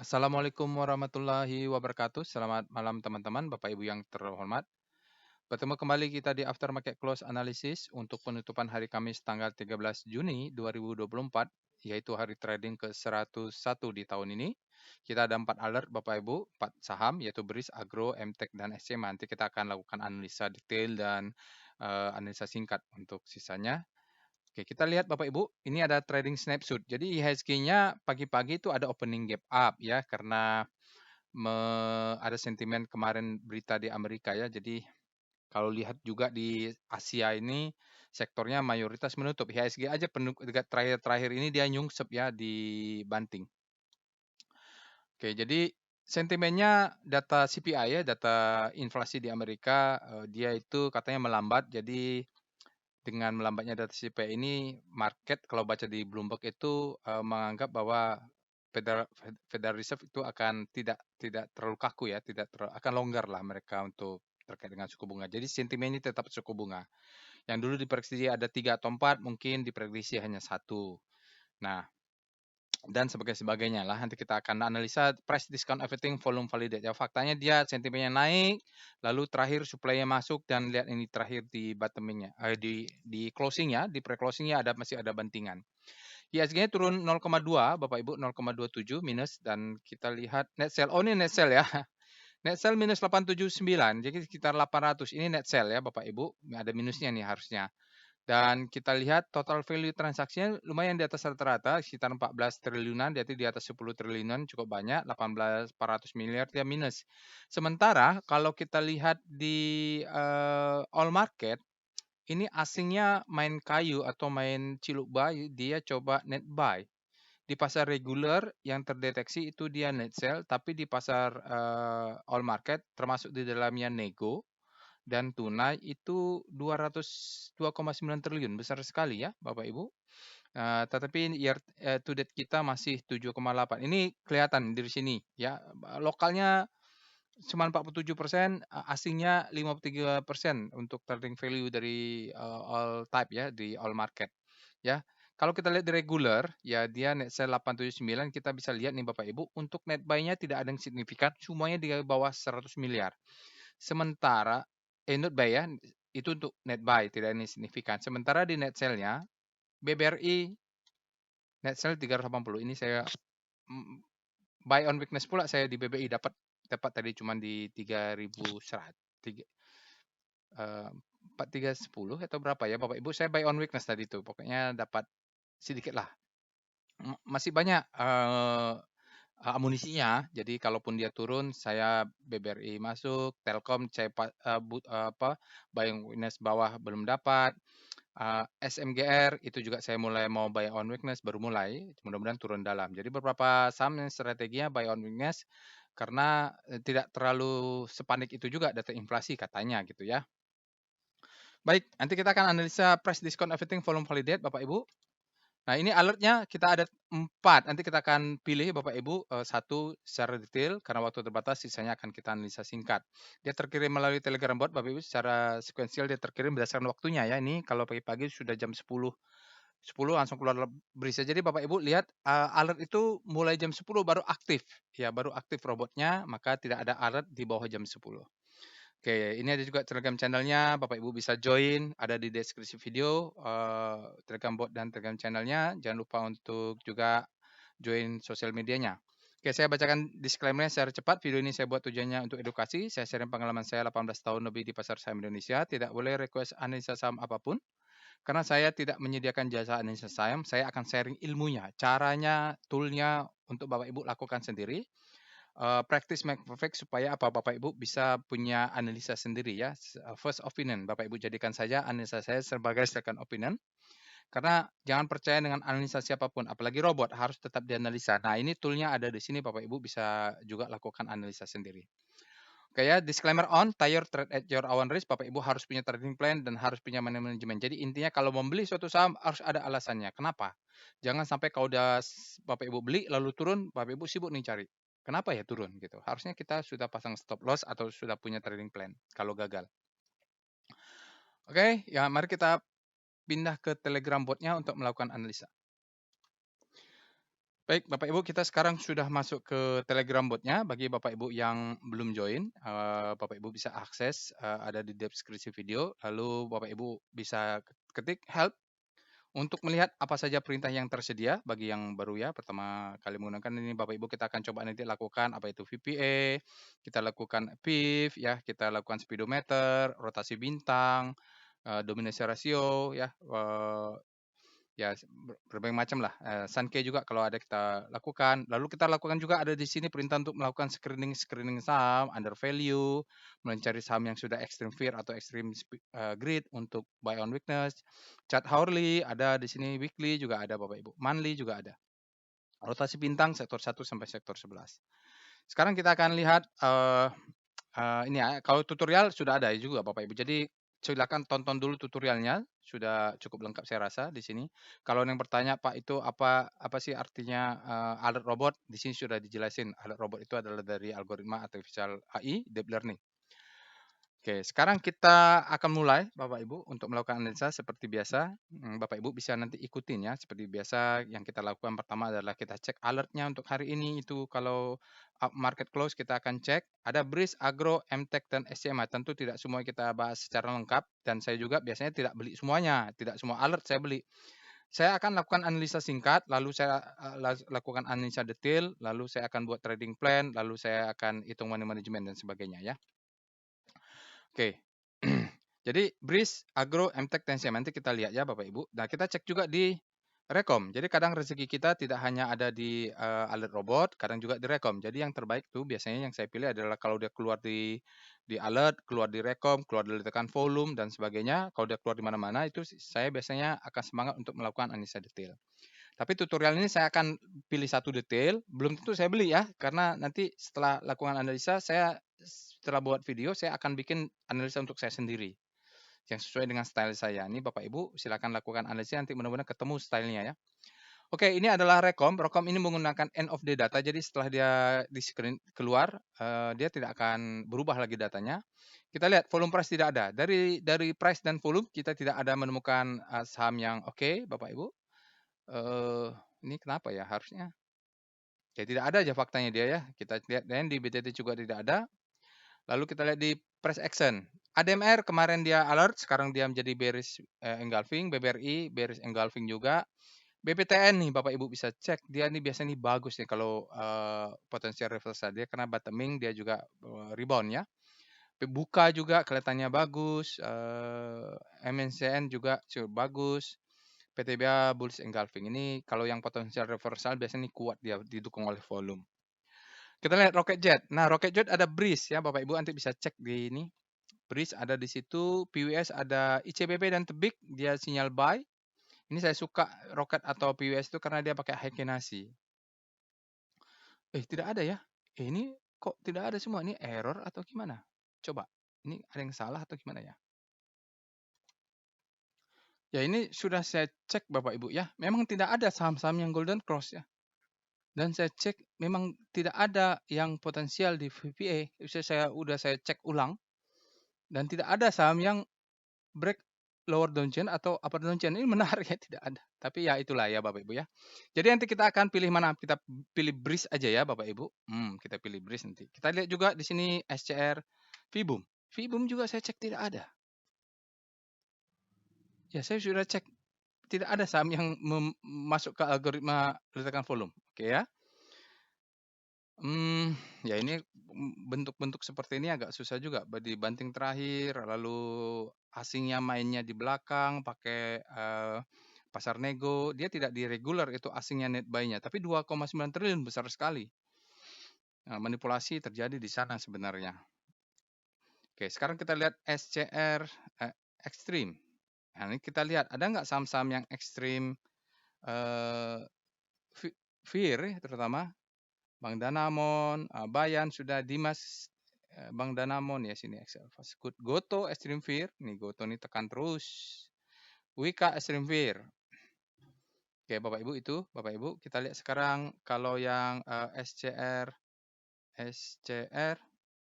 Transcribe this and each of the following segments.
Assalamualaikum warahmatullahi wabarakatuh. Selamat malam teman-teman, Bapak Ibu yang terhormat. Bertemu kembali kita di After Market Close Analysis untuk penutupan hari Kamis tanggal 13 Juni 2024, yaitu hari trading ke-101 di tahun ini. Kita ada 4 alert Bapak Ibu, 4 saham yaitu BRIS, Agro, MTEK, dan SCM. Nanti kita akan lakukan analisa detail dan analisa singkat untuk sisanya. Oke, kita lihat Bapak Ibu, ini ada trading snapshot. Jadi IHSG-nya pagi-pagi itu ada opening gap up ya, karena ada sentimen kemarin berita di Amerika ya. Jadi kalau lihat juga di Asia ini sektornya mayoritas menutup. IHSG aja terakhir-terakhir ini dia nyungsep ya di banting. Oke, jadi sentimennya data CPI ya, data inflasi di Amerika, dia itu katanya melambat. Jadi dengan melambatnya data CPI ini, market kalau baca di Bloomberg itu menganggap bahwa Federal Reserve itu akan tidak terlalu kaku ya, akan longgar lah mereka untuk terkait dengan suku bunga. Jadi sentimen ini tetap suku bunga. Yang dulu diprediksi ada 3 atau 4, mungkin diprediksi hanya 1. Nah, dan sebagainya lah. Nanti kita akan analisa price discount everything volume validate. Ya, faktanya dia sentimennya naik, lalu terakhir supply-nya masuk dan lihat ini terakhir di bottoming-nya, di closing-nya, di pre-closing-nya masih ada bantingan. IHSG-nya turun 0,2 Bapak Ibu, 0,27 minus, dan kita lihat net sell. Oh, ini net sell ya. Net sell minus 879, jadi sekitar 800. Ini net sell ya Bapak Ibu. Ada minusnya nih harusnya. Dan kita lihat total value transaksinya lumayan di atas rata-rata, sekitar 14 triliunan, jadi di atas 10 triliunan cukup banyak, 400 miliar dia minus. Sementara kalau kita lihat di all market, ini asingnya main kayu atau main ciluk buy, dia coba net buy. Di pasar reguler yang terdeteksi itu dia net sell, tapi di pasar all market termasuk di dalamnya nego dan tunai itu 202,9 triliun, besar sekali ya Bapak Ibu. Tetapi year to date kita masih 7,8. Ini kelihatan dari sini ya. Lokalnya cuma 47%, asingnya 53% untuk trading value dari all type ya, di all market ya. Kalau kita lihat di regular ya, dia net sell 879, kita bisa lihat nih Bapak Ibu, untuk net buy-nya tidak ada yang signifikan, semuanya di bawah 100 miliar. Sementara not buy ya, itu untuk net buy, tidak ada yang signifikan. Sementara di net sell-nya, BBRI net sell 380. Ini saya buy on weakness pula, saya di BBI dapat tadi cuma di 3.100, 4310 atau berapa ya Bapak Ibu, saya buy on weakness tadi itu. Pokoknya dapat sedikit lah. Masih banyak amunisinya. Jadi kalaupun dia turun, saya BBRI masuk, Telkom saya buy on weakness bawah belum dapat. SMGR itu juga saya mulai mau buy on weakness, baru mulai, mudah-mudahan turun dalam. Jadi beberapa saham yang strateginya buy on weakness karena tidak terlalu sepanik itu juga data inflasi katanya gitu ya. Baik, nanti kita akan analisa price discount everything volume validate Bapak Ibu. Nah, ini alertnya kita ada 4. Nanti kita akan pilih Bapak Ibu satu secara detail karena waktu terbatas, sisanya akan kita analisa singkat. Dia terkirim melalui Telegram bot Bapak Ibu, secara sekuensial dia terkirim berdasarkan waktunya ya. Ini kalau pagi-pagi sudah jam 10 langsung keluar berisi. Jadi Bapak Ibu lihat alert itu mulai jam 10 baru aktif. Ya, baru aktif robotnya, maka tidak ada alert di bawah jam 10. Oke, ini ada juga Telegram channel-nya, Bapak Ibu bisa join, ada di deskripsi video, Telegram bot dan Telegram channel-nya. Jangan lupa untuk juga join sosial medianya. Oke, saya bacakan disclaimer-nya secara cepat. Video ini saya buat tujuannya untuk edukasi. Saya sharing pengalaman saya 18 tahun lebih di pasar saham Indonesia. Tidak boleh request analisa saham apapun, karena saya tidak menyediakan jasa analisa saham. Saya akan sharing ilmunya, caranya, tool-nya untuk Bapak Ibu lakukan sendiri. Practice make perfect, supaya apa, Bapak Ibu bisa punya analisa sendiri ya. First opinion, Bapak Ibu jadikan saja analisa saya sebagai second opinion. Karena jangan percaya dengan analisa siapapun, apalagi robot, harus tetap dianalisa. Nah, ini toolnya ada di sini, Bapak Ibu bisa juga lakukan analisa sendiri. Oke ya, disclaimer on, tired trade at your own risk. Bapak Ibu harus punya trading plan dan harus punya manajemen. Jadi intinya kalau membeli suatu saham harus ada alasannya. Kenapa? Jangan sampai kalau udah Bapak Ibu beli lalu turun, Bapak Ibu sibuk nih cari. Kenapa ya turun gitu? Harusnya kita sudah pasang stop loss atau sudah punya trading plan kalau gagal. Oke, ya mari kita pindah ke Telegram botnya untuk melakukan analisa. Baik, Bapak Ibu, kita sekarang sudah masuk ke Telegram bot-nya. Bagi Bapak Ibu yang belum join, Bapak Ibu bisa akses, ada di deskripsi video. Lalu Bapak Ibu bisa ketik help untuk melihat apa saja perintah yang tersedia bagi yang baru ya. Pertama kali menggunakan ini Bapak Ibu, kita akan coba nanti lakukan apa itu VPA, kita lakukan PIV ya, kita lakukan speedometer, rotasi bintang, dominasi rasio ya, ya, berbagai macam lah, Sankey juga kalau ada kita lakukan. Lalu kita lakukan juga ada di sini perintah untuk melakukan screening saham, under value, mencari saham yang sudah extreme fear atau extreme greed untuk buy on weakness. Chart hourly ada di sini, weekly juga ada Bapak Ibu, monthly juga ada. Rotasi bintang sektor 1 sampai sektor 11. Sekarang kita akan lihat ini ya, kalau tutorial sudah ada juga Bapak Ibu. Jadi silakan tonton dulu tutorialnya, sudah cukup lengkap saya rasa di sini. Kalau yang bertanya, Pak itu apa sih artinya alert robot? Di sini sudah dijelasin. Alert robot itu adalah dari algoritma artificial AI, deep learning. Oke, sekarang kita akan mulai Bapak Ibu untuk melakukan analisa seperti biasa. Bapak Ibu bisa nanti ikutin ya, seperti biasa yang kita lakukan pertama adalah kita cek alertnya untuk hari ini itu kalau market close kita akan cek. Ada BRIS, Agro, MTEK, dan SCMA. Tentu tidak semua kita bahas secara lengkap dan saya juga biasanya tidak beli semuanya, tidak semua alert saya beli. Saya akan lakukan analisa singkat, lalu saya lakukan analisa detail, lalu saya akan buat trading plan, lalu saya akan hitung money management dan sebagainya ya. Oke. Jadi BRIS, Agro, MTEK, TNCM. Nanti kita lihat ya Bapak Ibu. Nah, kita cek juga di Rekom. Jadi kadang rezeki kita tidak hanya ada di alert robot, kadang juga di Rekom. Jadi yang terbaik tuh biasanya yang saya pilih adalah kalau dia keluar di alert, keluar di Rekom, keluar dari tekan volume dan sebagainya. Kalau dia keluar di mana-mana itu saya biasanya akan semangat untuk melakukan analisa detail. Tapi tutorial ini saya akan pilih satu detail, belum tentu saya beli ya, karena nanti setelah lakukan analisa, setelah buat video, saya akan bikin analisa untuk saya sendiri, yang sesuai dengan style saya. Ini Bapak Ibu, silakan lakukan analisa, nanti mudah-mudahan ketemu stylenya ya. Oke, ini adalah Rekom. Rekom ini menggunakan end of day data, jadi setelah dia di screen keluar, dia tidak akan berubah lagi datanya. Kita lihat volume price tidak ada. Dari price dan volume kita tidak ada menemukan saham yang oke, Bapak Ibu. Ini kenapa ya? Harusnya ya tidak ada aja faktanya dia ya. Kita lihat dan di BTT juga tidak ada. Lalu kita lihat di price action. ADMR kemarin dia alert, sekarang dia menjadi bearish engulfing, BBRI bearish engulfing juga. BPTN nih Bapak Ibu bisa cek, dia nih biasanya nih bagus nih kalau potensial reversal dia karena bottoming, dia juga rebound ya. Buka juga kelihatannya bagus, MNCN juga cukup bagus. PTBA bullish engulfing ini kalau yang potensial reversal biasanya ini kuat dia didukung oleh volume. Kita lihat Rocket Jet. Nah, Rocket Jet ada BRIS ya Bapak Ibu nanti bisa cek di ini. BRIS ada di situ, PWS ada ICBP dan Tebik dia sinyal buy. Ini saya suka Rocket atau PWS itu karena dia pakai Heikin Nasi. Tidak ada ya. Ini kok tidak ada semua? Ini error atau gimana? Coba. Ini ada yang salah atau gimana ya? Ya ini sudah saya cek Bapak Ibu ya. Memang tidak ada saham-saham yang golden cross ya. Dan saya cek memang tidak ada yang potensial di VPA. Udah saya cek ulang dan tidak ada saham yang break lower downtrend atau upper downtrend. Ini menarik ya, tidak ada. Tapi ya itulah ya Bapak Ibu ya. Jadi nanti kita akan pilih mana? Kita pilih BRIS aja ya Bapak Ibu. Kita pilih BRIS nanti. Kita lihat juga di sini SCR Vibum. Vibum juga saya cek tidak ada. Ya saya sudah cek tidak ada saham yang masuk ke algoritma letakkan volume. Oke ya. Ya ini bentuk-bentuk seperti ini agak susah juga dibanting terakhir, lalu asingnya mainnya di belakang pakai pasar nego, dia tidak di regular itu asingnya net buy-nya, tapi 2,9 triliun besar sekali. Nah, manipulasi terjadi di sana sebenarnya. Oke, sekarang kita lihat SCR Extreme. Nah, ini kita lihat ada nggak saham-saham yang ekstrim fear terutama Bang Danamon, Bayan sudah Dimas, Bang Danamon ya sini Excel fast good. Goto Extreme Fear, nih Goto nih tekan terus. Wika Extreme Fear. Oke Bapak Ibu itu, Bapak Ibu kita lihat sekarang kalau yang SCR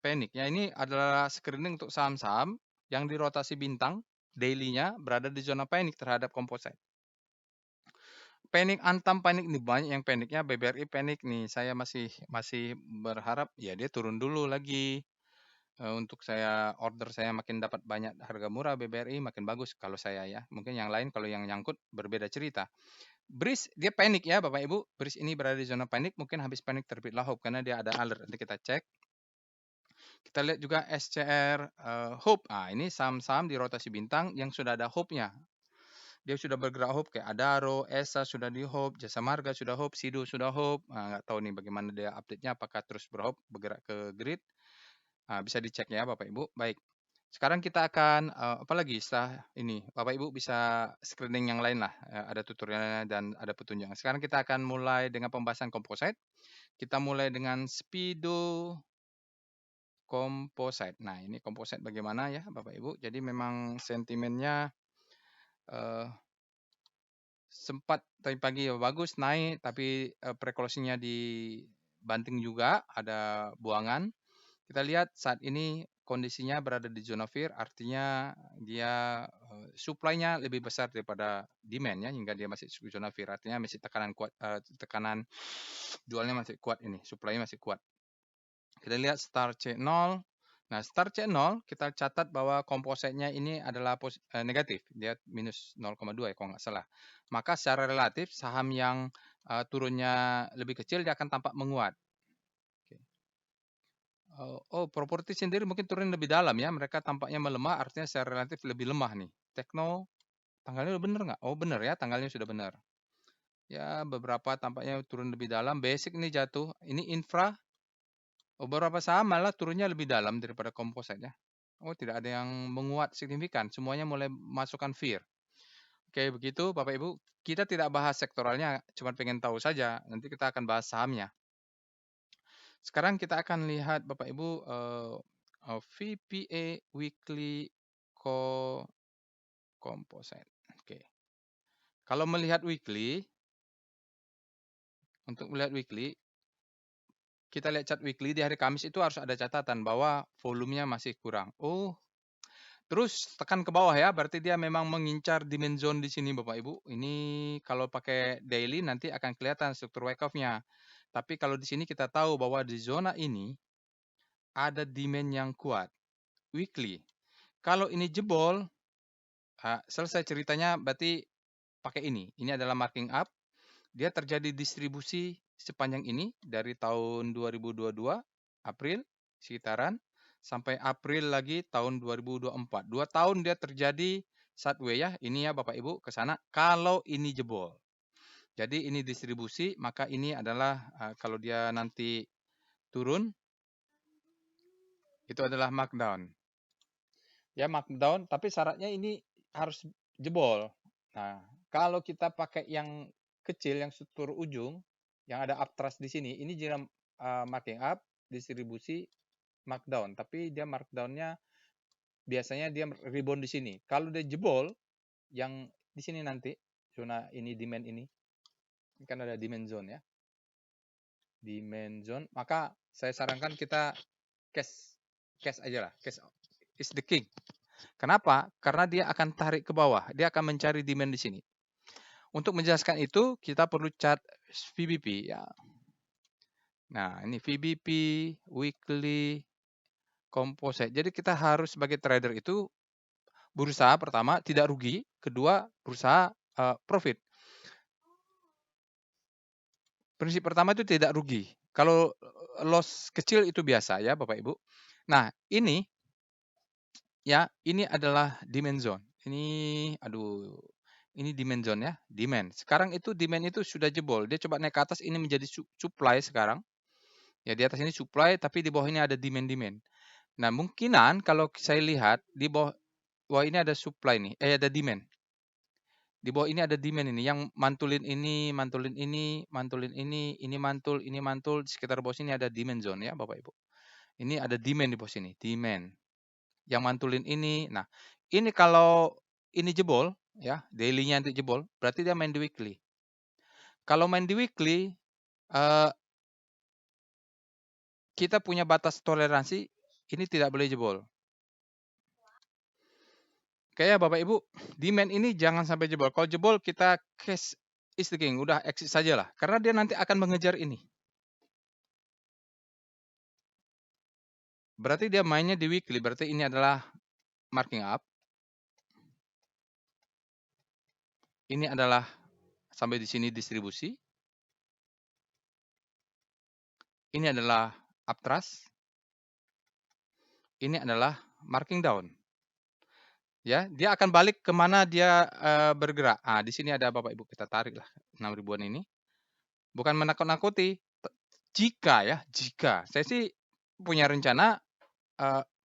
Panic. Ya ini adalah screening untuk saham-saham yang di rotasi bintang daily-nya berada di zona panic terhadap komposit. panik Antam, panik nih, banyak yang paniknya, BBRI panik nih. Saya masih berharap ya dia turun dulu lagi. Untuk order saya makin dapat banyak harga murah BBRI makin bagus kalau saya ya. Mungkin yang lain kalau yang nyangkut berbeda cerita. BRIS dia panik ya Bapak Ibu. BRIS ini berada di zona panik, mungkin habis panik terbitlah HOPE karena dia ada alert. Nanti kita cek. Kita lihat juga SCR HOPE. Ini saham-saham di rotasi bintang yang sudah ada HOPE-nya. Dia sudah bergerak HOPE kayak Adaro, ESA sudah di HOPE, Jasa Marga sudah HOPE, Sido sudah HOPE. Nggak tahu nih bagaimana dia update-nya, apakah terus berHOPE bergerak ke grid. Bisa dicek ya Bapak Ibu. Baik. Sekarang kita akan apalagi setelah ini Bapak Ibu bisa screening yang lain lah, ada tutorialnya dan ada petunjuknya. Sekarang kita akan mulai dengan pembahasan composite. Kita mulai dengan Speedo Composite. Nah, ini composite bagaimana ya Bapak Ibu. Jadi memang sentimennya sempat tadi pagi bagus naik, tapi pre-closing-nya dibanting juga, ada buangan. Kita lihat saat ini kondisinya berada di zona fear, artinya dia supply-nya lebih besar daripada demand-nya hingga dia masih zona fear, artinya masih tekanan kuat, tekanan jualnya masih kuat ini, supply-nya masih kuat. Kita lihat star C0. Nah, star C0 kita catat bahwa kompositnya ini adalah negatif, dia minus 0,2 ya kalau nggak salah. Maka secara relatif saham yang turunnya lebih kecil dia akan tampak menguat. Properti sendiri mungkin turun lebih dalam ya. Mereka tampaknya melemah, artinya secara relatif lebih lemah nih. Tekno, tanggalnya udah bener nggak? Oh bener ya, tanggalnya sudah benar. Ya, beberapa tampaknya turun lebih dalam. Basic ini jatuh. Ini infra. Beberapa saham malah turunnya lebih dalam daripada komposit ya. Tidak ada yang menguat signifikan. Semuanya mulai masukkan fear. Oke, begitu Bapak Ibu. Kita tidak bahas sektoralnya, cuma pengen tahu saja. Nanti kita akan bahas sahamnya. Sekarang kita akan lihat Bapak Ibu VPA Weekly Composite. Oke. Kalau melihat weekly, untuk melihat weekly, kita lihat chart weekly di hari Kamis itu harus ada catatan bahwa volumenya masih kurang. Terus tekan ke bawah ya, berarti dia memang mengincar demand zone di sini Bapak Ibu. Ini kalau pakai daily nanti akan kelihatan struktur wake off-nya. Tapi kalau di sini kita tahu bahwa di zona ini ada demand yang kuat. Weekly. Kalau ini jebol, selesai ceritanya berarti pakai ini. Ini adalah marking up. Dia terjadi distribusi sepanjang ini dari tahun 2022 April sekitaran sampai April lagi tahun 2024. 2 tahun dia terjadi sideways ya. Ini ya Bapak Ibu ke sana kalau ini jebol. Jadi ini distribusi, maka ini adalah kalau dia nanti turun itu adalah markdown. Ya markdown, tapi syaratnya ini harus jebol. Nah, kalau kita pakai yang kecil, yang struktur ujung, yang ada uptrust di sini, ini jika marking up, distribusi, markdown. Tapi dia markdownnya biasanya dia rebound di sini. Kalau dia jebol, yang di sini nanti, zona ini, demand ini kan ada demand zone ya. Demand zone, maka saya sarankan kita cash aja lah. Cash is the king. Kenapa? Karena dia akan tarik ke bawah. Dia akan mencari demand di sini. Untuk menjelaskan itu, kita perlu chart VBP ya. Nah, ini VBP, weekly, composite. Jadi kita harus sebagai trader itu berusaha pertama tidak rugi, kedua berusaha profit. Prinsip pertama itu tidak rugi. Kalau loss kecil itu biasa ya Bapak Ibu. Nah, ini ya, ini adalah demand zone. Ini demand zone ya, demand. Sekarang itu demand itu sudah jebol. Dia coba naik ke atas, ini menjadi supply sekarang. Ya, di atas ini supply, tapi di bawah ini ada demand. Nah, mungkinan kalau saya lihat di bawah ini ada supply nih, ada demand. Di bawah ini ada demand ini, yang mantulin ini, ini mantul, di sekitar bawah sini ada demand zone ya Bapak Ibu. Ini ada demand di bawah sini, demand. Yang mantulin ini. Nah, ini kalau ini jebol, ya, daily-nya nanti jebol, berarti dia main di weekly. Kalau main di weekly, kita punya batas toleransi, ini tidak boleh jebol. Kayak Bapak Ibu, demand ini jangan sampai jebol. Kalau jebol kita cash is the king, udah exit saja lah, karena dia nanti akan mengejar ini. Berarti dia mainnya di weekly, berarti ini adalah marking up. Ini adalah sampai di sini distribusi. Ini adalah uptrust. Ini adalah marking down. Ya, dia akan balik kemana dia bergerak. Ah, di sini ada Bapak Ibu, kita tarik lah 6 ribuan ini. Bukan menakut-nakuti. Jika saya sih punya rencana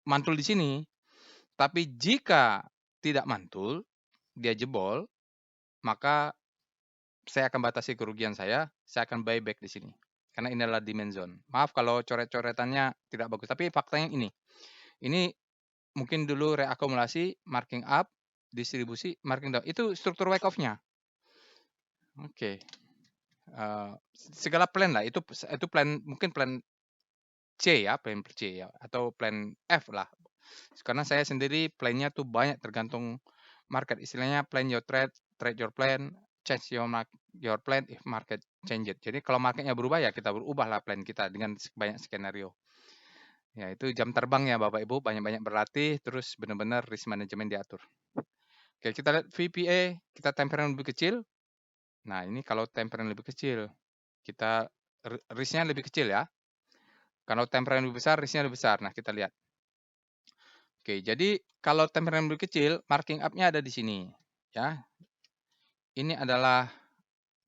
mantul di sini. Tapi jika tidak mantul, dia jebol, maka saya akan batasi kerugian saya akan buyback di sini. Karena ini adalah demand zone. Maaf kalau coret-coretannya tidak bagus, tapi faktanya ini. Ini mungkin dulu reakumulasi, marking up, distribusi, marking down. Itu struktur wake off-nya. Oke. Segala plan lah, itu plan, mungkin plan C ya, plan C ya, atau plan F lah. Karena saya sendiri plan-nya tuh banyak tergantung market. Istilahnya plan your trade, trade your plan, change your plan if market change it. Jadi kalau marketnya berubah ya kita berubahlah plan kita dengan banyak skenario. Ya itu jam terbang ya Bapak Ibu, banyak-banyak berlatih, terus benar-benar risk management diatur. Oke, kita lihat VPA, kita time frame lebih kecil. Nah ini kalau time frame lebih kecil, kita risknya lebih kecil ya. Kalau time frame lebih besar, risknya lebih besar. Nah kita lihat. Oke, jadi kalau time frame lebih kecil, marking up-nya ada di sini. Ya, ini adalah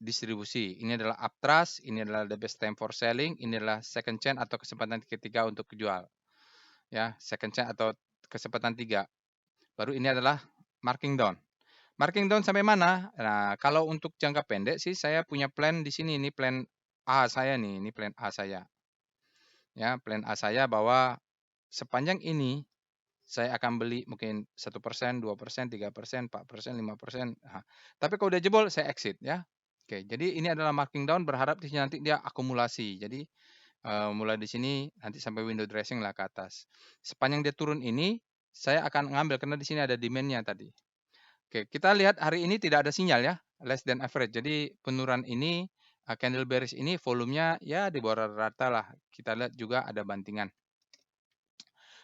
distribusi, ini adalah uptrust, ini adalah the best time for selling, ini adalah second chance atau kesempatan ketiga untuk jual. Ya, second chance atau kesempatan tiga. Baru ini adalah marking down. Marking down sampai mana? Nah, kalau untuk jangka pendek sih saya punya plan di sini, ini plan A saya nih, ini plan A saya. Ya, plan A saya bahwa sepanjang ini saya akan beli mungkin 1%, 2%, 3%, 4%, 5%. Nah, tapi kalau udah jebol saya exit ya. Oke, jadi ini adalah marking down, berharap di sini nanti dia akumulasi. Jadi mulai di sini nanti sampai window dressing lah ke atas. Sepanjang dia turun ini saya akan ngambil karena di sini ada demand-nya tadi. Oke, kita lihat hari ini tidak ada sinyal ya, less than average. Jadi penurunan ini candle bearish ini volumenya ya di bawah rata lah. Kita lihat juga ada bantingan.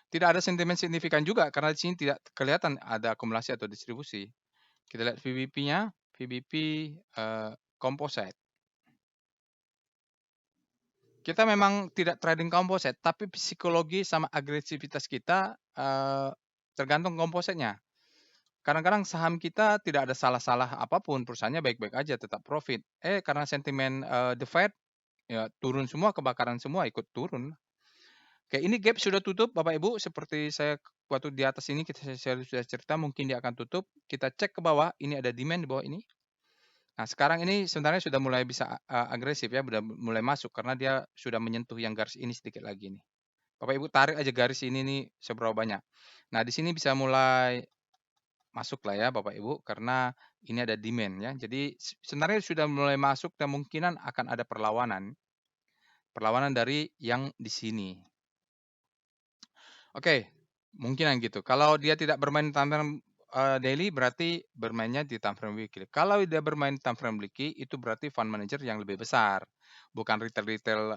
Tidak ada sentimen signifikan juga karena di sini tidak kelihatan ada akumulasi atau distribusi. Kita lihat VBP-nya, VBP composite. Kita memang tidak trading composite, tapi psikologi sama agresivitas kita tergantung composite-nya. Kadang-kadang saham kita tidak ada salah-salah apapun, perusahaannya baik-baik aja, tetap profit. Karena sentimen the Fed, ya turun semua, kebakaran semua, ikut turun. Oke, ini gap sudah tutup Bapak Ibu, seperti saya waktu di atas ini saya sudah cerita, mungkin dia akan tutup. Kita cek ke bawah, ini ada demand di bawah ini. Nah, sekarang ini sebenarnya sudah mulai bisa agresif ya, sudah mulai masuk karena dia sudah menyentuh yang garis ini sedikit lagi nih. Bapak Ibu tarik aja garis ini nih seberapa banyak. Nah, di sini bisa mulai masuk lah ya Bapak Ibu karena ini ada demand ya. Jadi sebenarnya sudah mulai masuk dan kemungkinan akan ada perlawanan. Perlawanan dari yang di sini. Oke, mungkinan gitu. Kalau dia tidak bermain time frame daily berarti bermainnya di time frame weekly. Kalau dia bermain time frame weekly itu berarti fund manager yang lebih besar, bukan retail-retail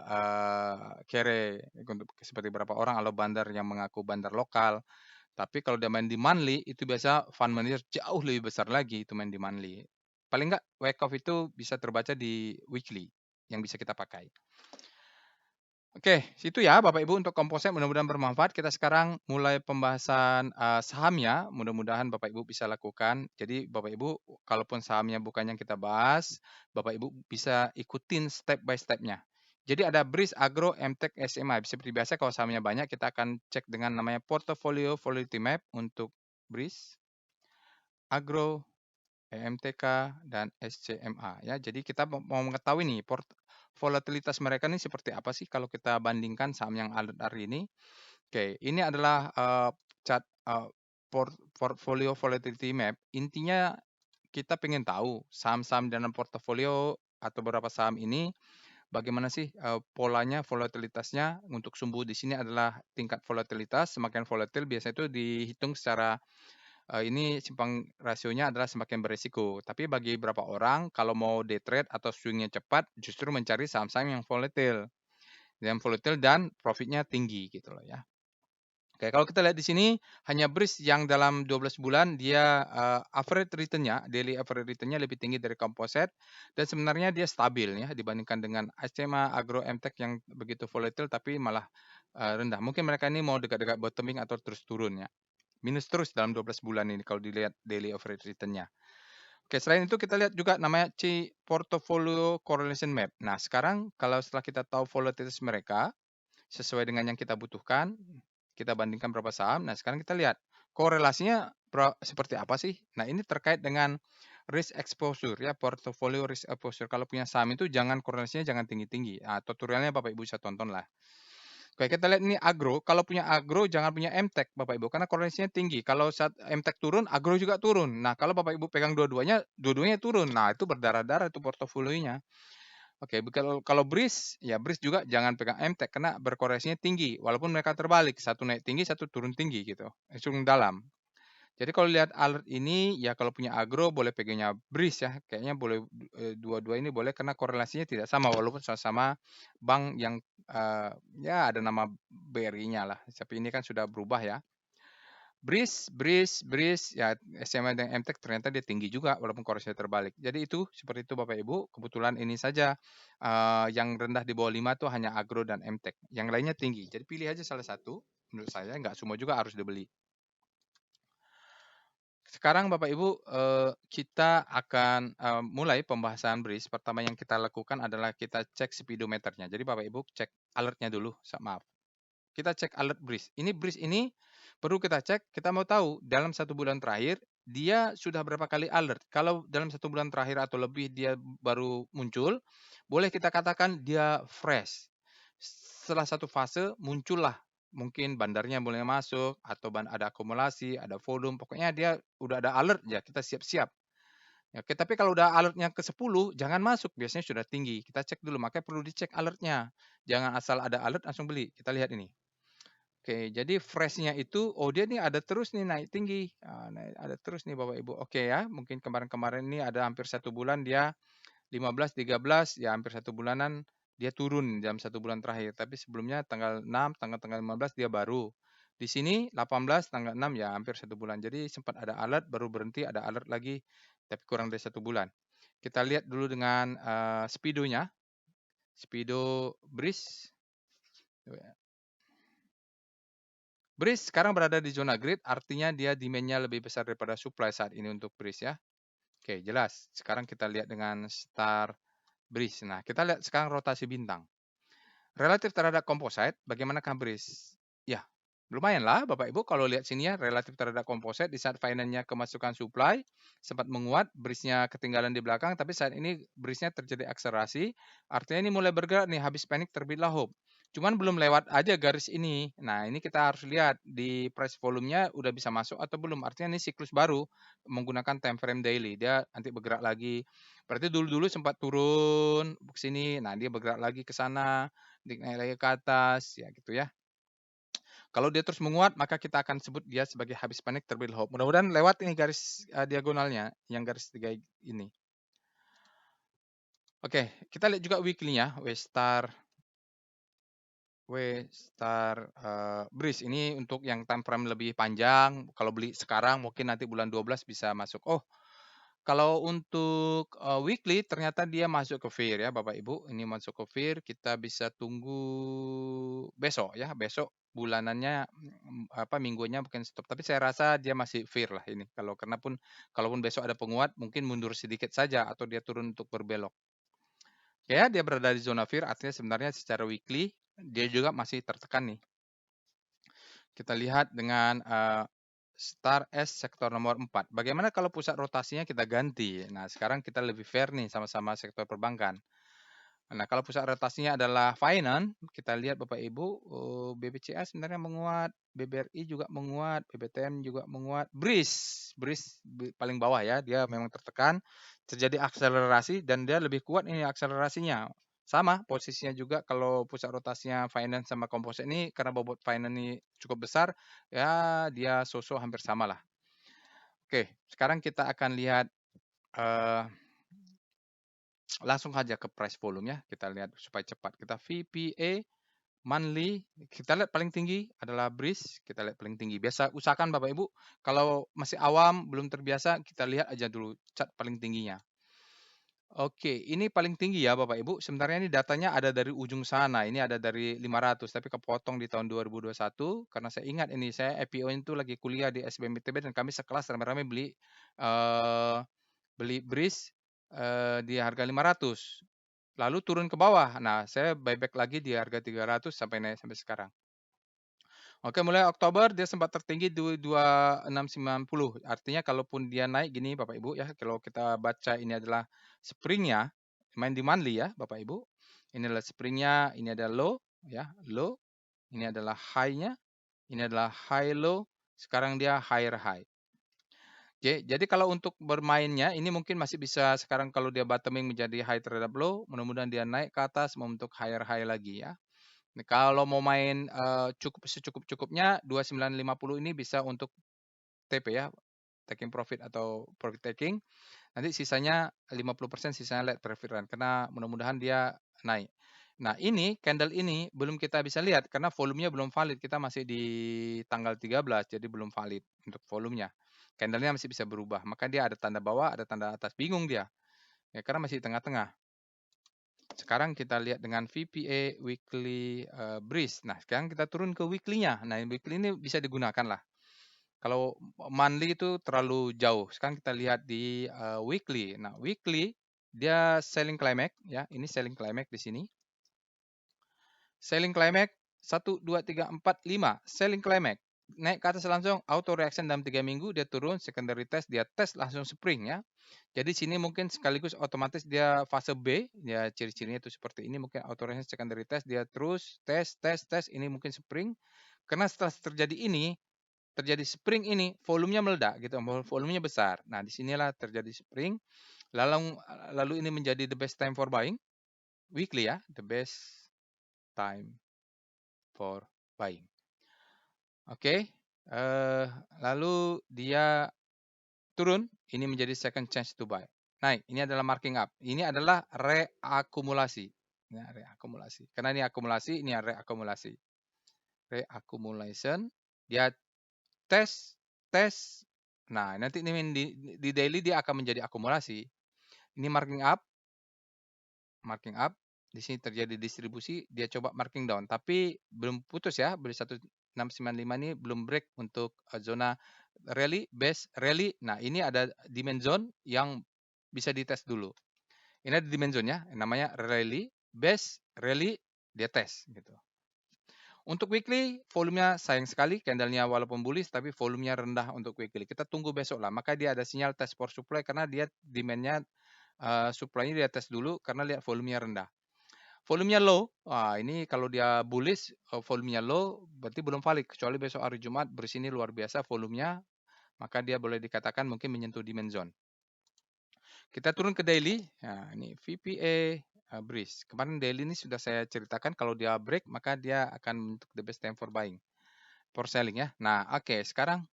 kere untuk seperti beberapa orang atau bandar yang mengaku bandar lokal. Tapi kalau dia main di monthly itu biasa fund manager jauh lebih besar lagi itu main di monthly. Paling enggak wake off itu bisa terbaca di weekly yang bisa kita pakai. Oke, itu ya Bapak Ibu untuk komposit mudah-mudahan bermanfaat. Kita sekarang mulai pembahasan sahamnya. Mudah-mudahan Bapak Ibu bisa lakukan. Jadi Bapak Ibu, kalaupun sahamnya bukan yang kita bahas, Bapak Ibu bisa ikutin step by step-nya. Jadi ada BRIS, Agro, MTEK, SMI. Seperti biasa kalau sahamnya banyak, kita akan cek dengan namanya Portfolio Volatility Map untuk BRIS, Agro, EMTK, dan SCMA. Ya, jadi kita mau mengetahui nih volatilitas mereka ini seperti apa sih kalau kita bandingkan saham yang ada hari ini. Oke, ini adalah chart portfolio volatility map. Intinya kita pengen tahu saham-saham dalam portofolio atau beberapa saham ini bagaimana sih polanya, volatilitasnya. Untuk sumbu di sini adalah tingkat volatilitas. Semakin volatil biasanya itu dihitung secara ini simpang rasionya adalah semakin berisiko. Tapi bagi beberapa orang kalau mau day trade atau swing-nya cepat, justru mencari saham-saham yang volatile dan profitnya tinggi gitu loh ya. Oke, kalau kita lihat di sini hanya BRIS yang dalam 12 bulan dia average return-nya, daily average return-nya lebih tinggi dari Composite dan sebenarnya dia stabil ya dibandingkan dengan Astema Agro MTech yang begitu volatile tapi malah rendah. Mungkin mereka ini mau dekat-dekat bottoming atau terus turun ya. Minus terus dalam 12 bulan ini kalau dilihat daily average return-nya. Oke, selain itu kita lihat juga namanya Portfolio Correlation Map. Nah, sekarang kalau setelah kita tahu volatilitas mereka, sesuai dengan yang kita butuhkan, kita bandingkan berapa saham. Nah, sekarang kita lihat korelasinya seperti apa sih? Nah, ini terkait dengan risk exposure ya, portfolio risk exposure. Kalau punya saham itu jangan korelasinya jangan tinggi-tinggi. Nah, tutorialnya Bapak Ibu bisa tonton lah. Oke, kita lihat ini agro. Kalau punya agro jangan punya MTech Bapak Ibu karena korelasinya tinggi. Kalau saat MTech turun, agro juga turun. Nah, kalau Bapak Ibu pegang dua-duanya, dua-duanya turun. Nah, itu berdarah-darah itu portofolionya. Oke, kalau BRIS, ya BRIS juga jangan pegang MTech karena berkorelasinya tinggi. Walaupun mereka terbalik, satu naik tinggi, satu turun tinggi gitu. Turun dalam. Jadi kalau lihat alert ini, ya kalau punya agro boleh pegangnya BRIS ya. Kayaknya boleh dua-dua ini boleh karena korelasinya tidak sama walaupun sama-sama bank yang ya ada nama BRI-nya lah. Tapi ini kan sudah berubah ya. BRIS, ya SMA dan MTech ternyata dia tinggi juga walaupun korelasinya terbalik. Jadi itu seperti itu Bapak Ibu. Kebetulan ini saja yang rendah di bawah 5 tuh hanya agro dan MTech. Yang lainnya tinggi. Jadi pilih aja salah satu. Menurut saya nggak semua juga harus dibeli. Sekarang Bapak Ibu kita akan mulai pembahasan BRIS. Pertama yang kita lakukan adalah kita cek speedometernya. Jadi Bapak Ibu cek alertnya dulu. Maaf. Kita cek alert BRIS. Ini BRIS ini perlu kita cek, kita mau tahu dalam 1 bulan terakhir dia sudah berapa kali alert. Kalau dalam 1 bulan terakhir atau lebih dia baru muncul, boleh kita katakan dia fresh. Setelah satu fase muncullah mungkin bandarnya mulai masuk atau ada akumulasi, ada volume, pokoknya dia udah ada alert ya, kita siap-siap. Ya, oke, tapi kalau udah alertnya ke 10, jangan masuk, biasanya sudah tinggi. Kita cek dulu, makanya perlu dicek alertnya. Jangan asal ada alert langsung beli. Kita lihat ini. Oke, jadi fresh-nya itu, oh dia nih ada terus nih naik tinggi. Ada terus nih Bapak Ibu. Oke ya, mungkin kemarin-kemarin ini ada hampir 1 bulan dia 15, 13, ya hampir 1 bulanan dia turun dalam 1 bulan terakhir. Tapi sebelumnya tanggal 6, tanggal 15 dia baru. Di sini 18, tanggal 6 ya hampir 1 bulan. Jadi sempat ada alert, baru berhenti, ada alert lagi, tapi kurang dari 1 bulan. Kita lihat dulu dengan speedonya. Speedo BRIS. BRIS sekarang berada di zona grid, artinya dia demand-nya lebih besar daripada supply saat ini untuk BRIS ya. Oke, jelas. Sekarang kita lihat dengan star BRIS. Nah, kita lihat sekarang rotasi bintang. Relatif terhadap composite, bagaimanakah BRIS? Ya, lumayan lah Bapak Ibu kalau lihat sini ya, relatif terhadap composite di saat finance-nya kemasukan supply, sempat menguat, BRIS-nya ketinggalan di belakang, tapi saat ini BRIS-nya terjadi akselerasi, artinya ini mulai bergerak nih, habis panik terbitlah hope. Cuman belum lewat aja garis ini. Nah, ini kita harus lihat di price volume-nya udah bisa masuk atau belum. Artinya ini siklus baru menggunakan time frame daily. Dia nanti bergerak lagi. Berarti dulu-dulu sempat turun ke sini. Nah, dia bergerak lagi ke sana, naik lagi ke atas, ya gitu ya. Kalau dia terus menguat, maka kita akan sebut dia sebagai habis panik terbill hope. Mudah-mudahan lewat ini garis diagonalnya, yang garis 3 ini. Oke, kita lihat juga weekly-nya, BRIS ini untuk yang time frame lebih panjang. Kalau beli sekarang mungkin nanti bulan 12 bisa masuk. Oh, kalau untuk weekly ternyata dia masuk ke FIR ya Bapak Ibu. Ini masuk ke FIR, kita bisa tunggu besok ya. Besok bulanannya minggunya mungkin stop. Tapi saya rasa dia masih FIR lah ini. Kalaupun besok ada penguat mungkin mundur sedikit saja atau dia turun untuk berbelok. Ya, dia berada di zona FIR, artinya sebenarnya secara weekly dia juga masih tertekan nih. Kita lihat dengan Star S sektor nomor 4. Bagaimana kalau pusat rotasinya kita ganti? Nah, sekarang kita lebih fair nih sama-sama sektor perbankan. Nah, kalau pusat rotasinya adalah finance, kita lihat Bapak Ibu, BBCA sebenarnya menguat, BBRI juga menguat, BBTN juga menguat, BRIS paling bawah ya, dia memang tertekan, terjadi akselerasi dan dia lebih kuat ini akselerasinya. Sama posisinya juga kalau pusat rotasinya finance sama composite ini karena bobot finance ini cukup besar, ya dia sosok hampir sama lah. Oke, sekarang kita akan lihat eh, langsung saja ke price volume ya. Kita lihat supaya cepat. Kita VPA monthly, kita lihat paling tinggi adalah Breeze, kita lihat paling tinggi. Biasa usahakan Bapak Ibu, kalau masih awam, belum terbiasa, kita lihat aja dulu chart paling tingginya. Oke, ini paling tinggi ya Bapak Ibu. Sebenarnya ini datanya ada dari ujung sana. Ini ada dari 500, tapi kepotong di tahun 2021 karena saya ingat ini saya IPO itu lagi kuliah di SBMITB dan kami sekelas rame-rame eh, beli Breeze di harga 500. Lalu turun ke bawah. Nah, saya buyback lagi di harga 300 sampai naik sampai sekarang. Oke, mulai Oktober dia sempat tertinggi di 2690. Artinya kalaupun dia naik gini Bapak Ibu ya, kalau kita baca ini adalah springnya, main di monthly ya Bapak Ibu. Ini adalah springnya, ini ada low ya, low. Ini adalah high-nya, ini adalah high low. Sekarang dia higher high. Oke, jadi kalau untuk bermainnya ini mungkin masih bisa sekarang kalau dia bottoming menjadi high terhadap low, mudah-mudahan dia naik ke atas membentuk higher high lagi ya. Nih, kalau mau main cukup secukup-cukupnya 2950 ini bisa untuk TP ya, taking profit atau profit taking. Nanti sisanya 50% sisanya let profit run karena mudah-mudahan dia naik. Nah, ini candle ini belum kita bisa lihat karena volumenya belum valid. Kita masih di tanggal 13 jadi belum valid untuk volumenya. Candlenya masih bisa berubah. Maka dia ada tanda bawah, ada tanda atas. Bingung dia. Ya, karena masih di tengah-tengah. Sekarang kita lihat dengan VPA weekly breeze. Nah, sekarang kita turun ke weekly-nya. Nah, weekly ini bisa digunakan lah. Kalau monthly itu terlalu jauh. Sekarang kita lihat di weekly. Nah, weekly dia selling climax ya. Ini selling climax di sini. Selling climax 1 2 3 4 5. Selling climax. Naik ke atas langsung auto reaction dalam 3 minggu dia turun secondary test, dia tes langsung spring ya. Jadi sini mungkin sekaligus otomatis dia fase B, ya ciri-cirinya itu seperti ini, mungkin auto reaction secondary test, dia terus tes, ini mungkin spring. Karena setelah terjadi spring ini, volumenya meledak gitu, volumenya besar. Nah, disinilah terjadi spring. Lalu ini menjadi the best time for buying, weekly ya, the best time for buying. Oke, lalu dia turun, ini menjadi second chance to buy. Naik, ini adalah marking up. Ini adalah reakumulasi. Ya, reakumulasi. Karena ini akumulasi, ini reakumulasi. Reaccumulation, dia tes. Nah, nanti ini di daily dia akan menjadi akumulasi. Ini marking up. Di sini terjadi distribusi, dia coba marking down, tapi belum putus ya, beli 1695 ini belum break untuk zona rally, base rally. Nah, ini ada demand zone yang bisa dites dulu. Ini ada demand zone ya, namanya rally, base, rally, dia tes gitu. Untuk weekly, volumenya sayang sekali, candlenya walaupun bullish, tapi volumenya rendah untuk weekly. Kita tunggu besok lah, maka dia ada sinyal test for supply, karena dia demand-nya, supply-nya dia tes dulu, karena lihat volumenya rendah. Volumenya low, wah ini kalau dia bullish, volumenya low, berarti belum valid. Kecuali besok hari Jumat bersini luar biasa volumenya, maka dia boleh dikatakan mungkin menyentuh demand zone. Kita turun ke daily, nah ini VPA breeze. Kemarin daily ini sudah saya ceritakan kalau dia break, maka dia akan untuk the best time for buying, for selling ya. Nah oke, sekarang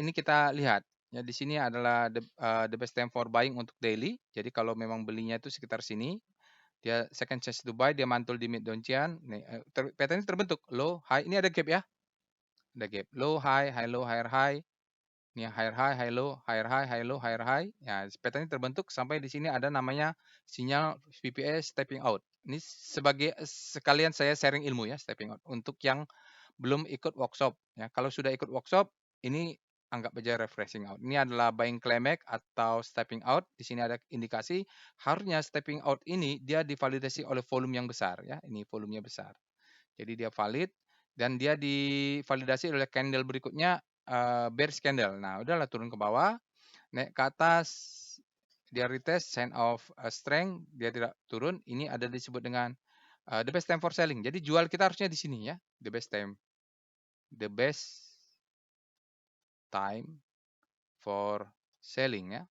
ini kita lihat. Ya, di sini adalah the best time for buying untuk daily. Jadi kalau memang belinya itu sekitar sini, dia second chance to buy, dia mantul di mid downtrend. Nih, pattern ini terbentuk low, high. Ini ada gap ya, ada gap low, high, high, low, higher, high. Ini higher, high, low, higher, high, low, higher, high. Ya, pattern ini terbentuk sampai di sini ada namanya sinyal VPA stepping out. Ini sebagai sekalian saya sharing ilmu ya, stepping out untuk yang belum ikut workshop. Ya, kalau sudah ikut workshop, ini anggap aja refreshing out. Ini adalah buying climax atau stepping out. Di sini ada indikasi harusnya stepping out ini dia divalidasi oleh volume yang besar ya. Ini volumenya besar. Jadi dia valid dan dia divalidasi oleh candle berikutnya bearish candle. Nah, udahlah turun ke bawah, naik ke atas, dia retest sign of strength, dia tidak turun. Ini ada disebut dengan the best time for selling. Jadi jual kita harusnya di sini ya, the best time for selling ya.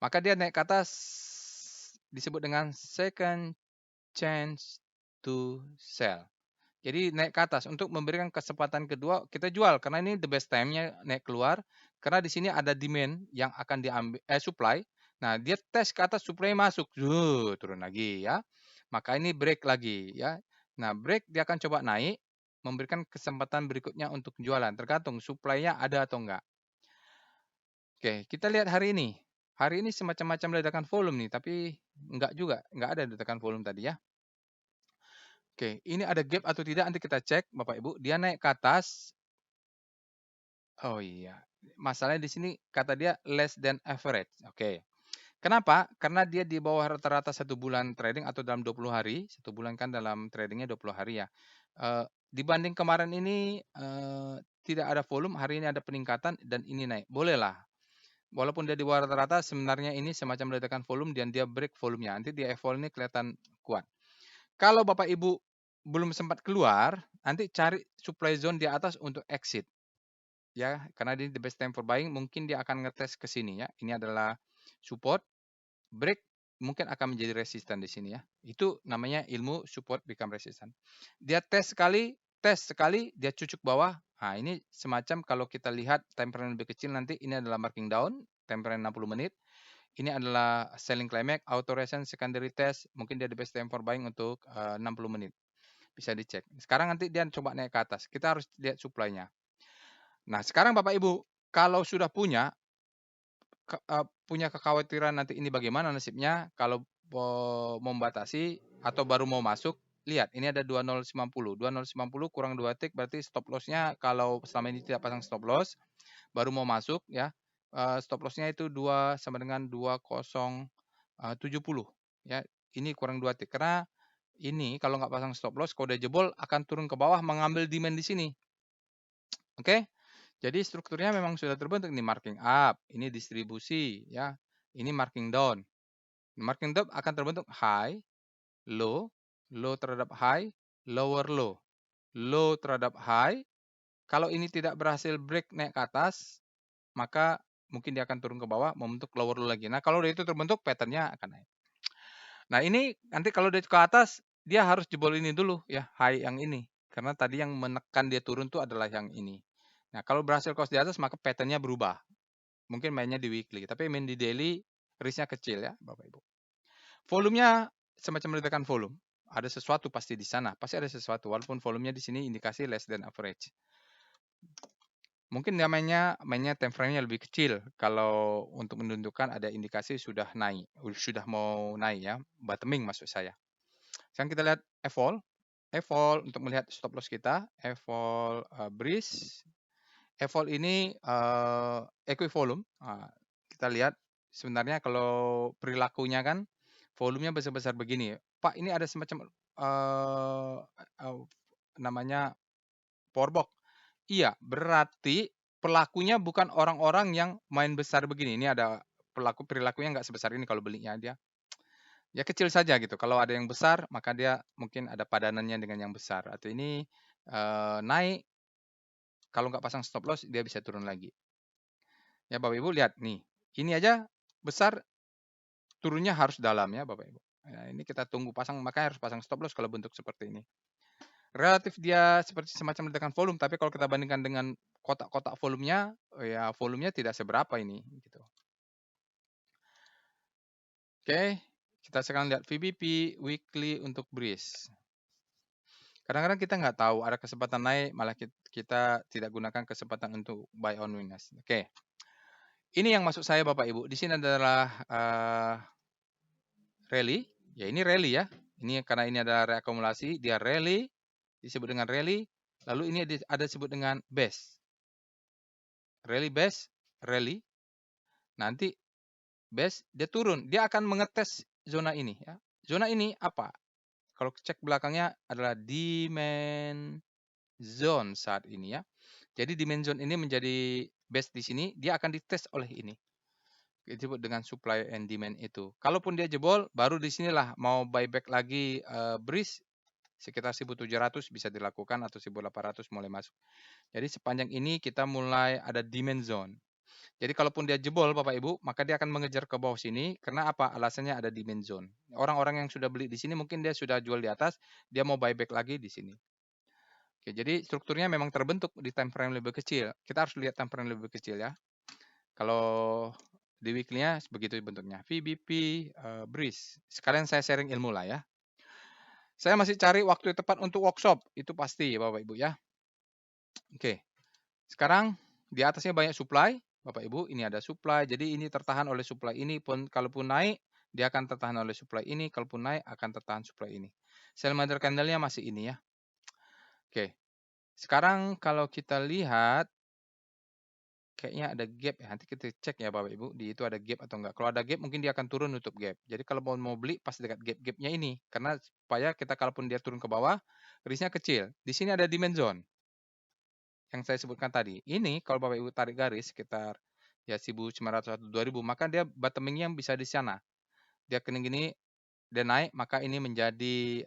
Maka dia naik ke atas disebut dengan second chance to sell. Jadi naik ke atas untuk memberikan kesempatan kedua kita jual karena ini the best time-nya naik keluar karena di sini ada demand yang akan diambil supply. Nah, dia tes ke atas supply masuk, turun lagi ya. Maka ini break lagi ya. Nah, break dia akan coba naik memberikan kesempatan berikutnya untuk jualan tergantung supply-nya ada atau enggak. Oke, kita lihat hari ini. Hari ini semacam-macam ledakan volume nih, tapi enggak juga, enggak ada ledakan volume tadi ya. Oke, ini ada gap atau tidak nanti kita cek Bapak Ibu. Dia naik ke atas. Oh iya, masalahnya di sini kata dia less than average. Oke. Kenapa? Karena dia di bawah rata-rata 1 bulan trading atau dalam 20 hari. 1 bulan kan dalam tradingnya 20 hari ya. Dibanding kemarin ini tidak ada volume, hari ini ada peningkatan dan ini naik. Bolehlah. Walaupun dia di bawah rata-rata, sebenarnya ini semacam ledakan volume dan dia break volumenya. Nanti di evol ini kelihatan kuat. Kalau Bapak Ibu belum sempat keluar, nanti cari supply zone di atas untuk exit. Ya, karena ini the best time for buying, mungkin dia akan ngetes ke sini ya. Ini adalah support, break, mungkin akan menjadi resisten di sini ya. Itu namanya ilmu support become resistance. Dia tes sekali, dia cucuk bawah. Nah, ini semacam kalau kita lihat time frame lebih kecil nanti ini adalah marking down, time frame 60 menit. Ini adalah selling climax, auto resistance, secondary test, mungkin dia the best time for buying untuk 60 menit. Bisa dicek. Sekarang nanti dia coba naik ke atas. Kita harus lihat supply-nya. Nah, sekarang Bapak Ibu, kalau sudah punya punya kekhawatiran nanti ini bagaimana nasibnya kalau membatasi atau baru mau masuk, lihat ini ada 2050. 2050 kurang 2 tick berarti stop loss-nya kalau selama ini tidak pasang stop loss, baru mau masuk ya. Stop loss-nya itu 2 sama dengan 2070 ya. Ini kurang 2 tick karena ini kalau nggak pasang stop loss, kalau udah jebol akan turun ke bawah mengambil demand di sini. Oke? Jadi strukturnya memang sudah terbentuk nih marking up, ini distribusi ya. Ini marking down. Marking down akan terbentuk high, low, low terhadap high, lower low. Low terhadap high. Kalau ini tidak berhasil break naik ke atas, maka mungkin dia akan turun ke bawah membentuk lower low lagi. Nah, kalau udah itu terbentuk pattern-nya akan naik. Nah, ini nanti kalau dia ke atas, dia harus jebol ini dulu ya, high yang ini. Karena tadi yang menekan dia turun itu adalah yang ini. Nah, kalau berhasil close di atas, maka pattern-nya berubah. Mungkin mainnya di weekly, tapi main di daily, risk-nya kecil ya, Bapak Ibu. Volumenya semacam ledakan volume. Ada sesuatu pasti di sana, pasti ada sesuatu. Walaupun volumenya di sini indikasi less than average. Mungkin dia mainnya time frame-nya lebih kecil kalau untuk menunjukkan ada indikasi sudah naik, sudah mau naik ya, bottoming maksud saya. Sekarang kita lihat evol. Evol untuk melihat stop loss kita, evol breeze. Evol ini equivolume. Kita lihat sebenarnya kalau perilakunya kan volumenya besar-besar begini. Pak, ini ada semacam namanya power box. Iya, berarti pelakunya bukan orang-orang yang main besar begini. Ini ada perilakunya nggak sebesar ini kalau belinya dia. Ya kecil saja gitu. Kalau ada yang besar, maka dia mungkin ada padanannya dengan yang besar. Atau ini naik, kalau nggak pasang stop loss, dia bisa turun lagi. Ya Bapak Ibu lihat nih, ini aja besar, turunnya harus dalam ya Bapak Ibu. Nah, ini kita tunggu pasang, makanya harus pasang stop loss kalau bentuk seperti ini. Relatif dia seperti semacam ledakan volume, tapi kalau kita bandingkan dengan kotak-kotak volumenya, ya volumenya tidak seberapa ini. Gitu. Oke, kita sekarang lihat VBP weekly untuk breeze. Kadang-kadang kita nggak tahu ada kesempatan naik, malah kita tidak gunakan kesempatan untuk buy on winners. Oke, ini yang maksud saya Bapak Ibu. Di sini adalah rally. Ya ini rally ya. Ini karena ini adalah reakumulasi, dia rally, disebut dengan rally. Lalu ini ada disebut dengan base. Rally base, rally. Nanti base dia turun, dia akan mengetes zona ini ya. Zona ini apa? Kalau cek belakangnya adalah demand zone saat ini ya. Jadi demand zone ini menjadi base di sini, dia akan dites oleh ini. Disebut dengan supply and demand itu. Kalaupun dia jebol, baru di sinilah mau buyback lagi breeze sekitar 1.700 bisa dilakukan atau 1.800 mulai masuk. Jadi sepanjang ini kita mulai ada demand zone. Jadi kalaupun dia jebol Bapak Ibu, maka dia akan mengejar ke bawah sini karena apa? Alasannya ada demand zone. Orang-orang yang sudah beli di sini mungkin dia sudah jual di atas, dia mau buyback lagi di sini. Oke, jadi strukturnya memang terbentuk di time frame lebih kecil. Kita harus lihat time frame lebih kecil ya. Kalau di weekly-nya begitu bentuknya. VBP, BRIS. Sekalian saya sharing ilmu lah ya. Saya masih cari waktu tepat untuk workshop. Itu pasti ya Bapak Ibu ya. Oke. Sekarang di atasnya banyak supply. Bapak Ibu, ini ada supply. Jadi ini tertahan oleh supply ini pun kalaupun naik, dia akan tertahan oleh supply ini. Kalaupun naik, akan tertahan supply ini. Sell mother candle-nya masih ini ya. Oke. Sekarang kalau kita lihat, kayaknya ada gap ya. Nanti kita cek ya Bapak Ibu, di itu ada gap atau enggak. Kalau ada gap, mungkin dia akan turun nutup gap. Jadi kalau mau beli, pas dekat gap-gapnya ini. Karena supaya kita kalaupun dia turun ke bawah, risknya kecil. Di sini ada demand zone yang saya sebutkan tadi. Ini kalau Bapak Ibu tarik garis sekitar ya 1900 atau 2000, maka dia bottoming-nya bisa di sana. Dia kena gini, dia naik, maka ini menjadi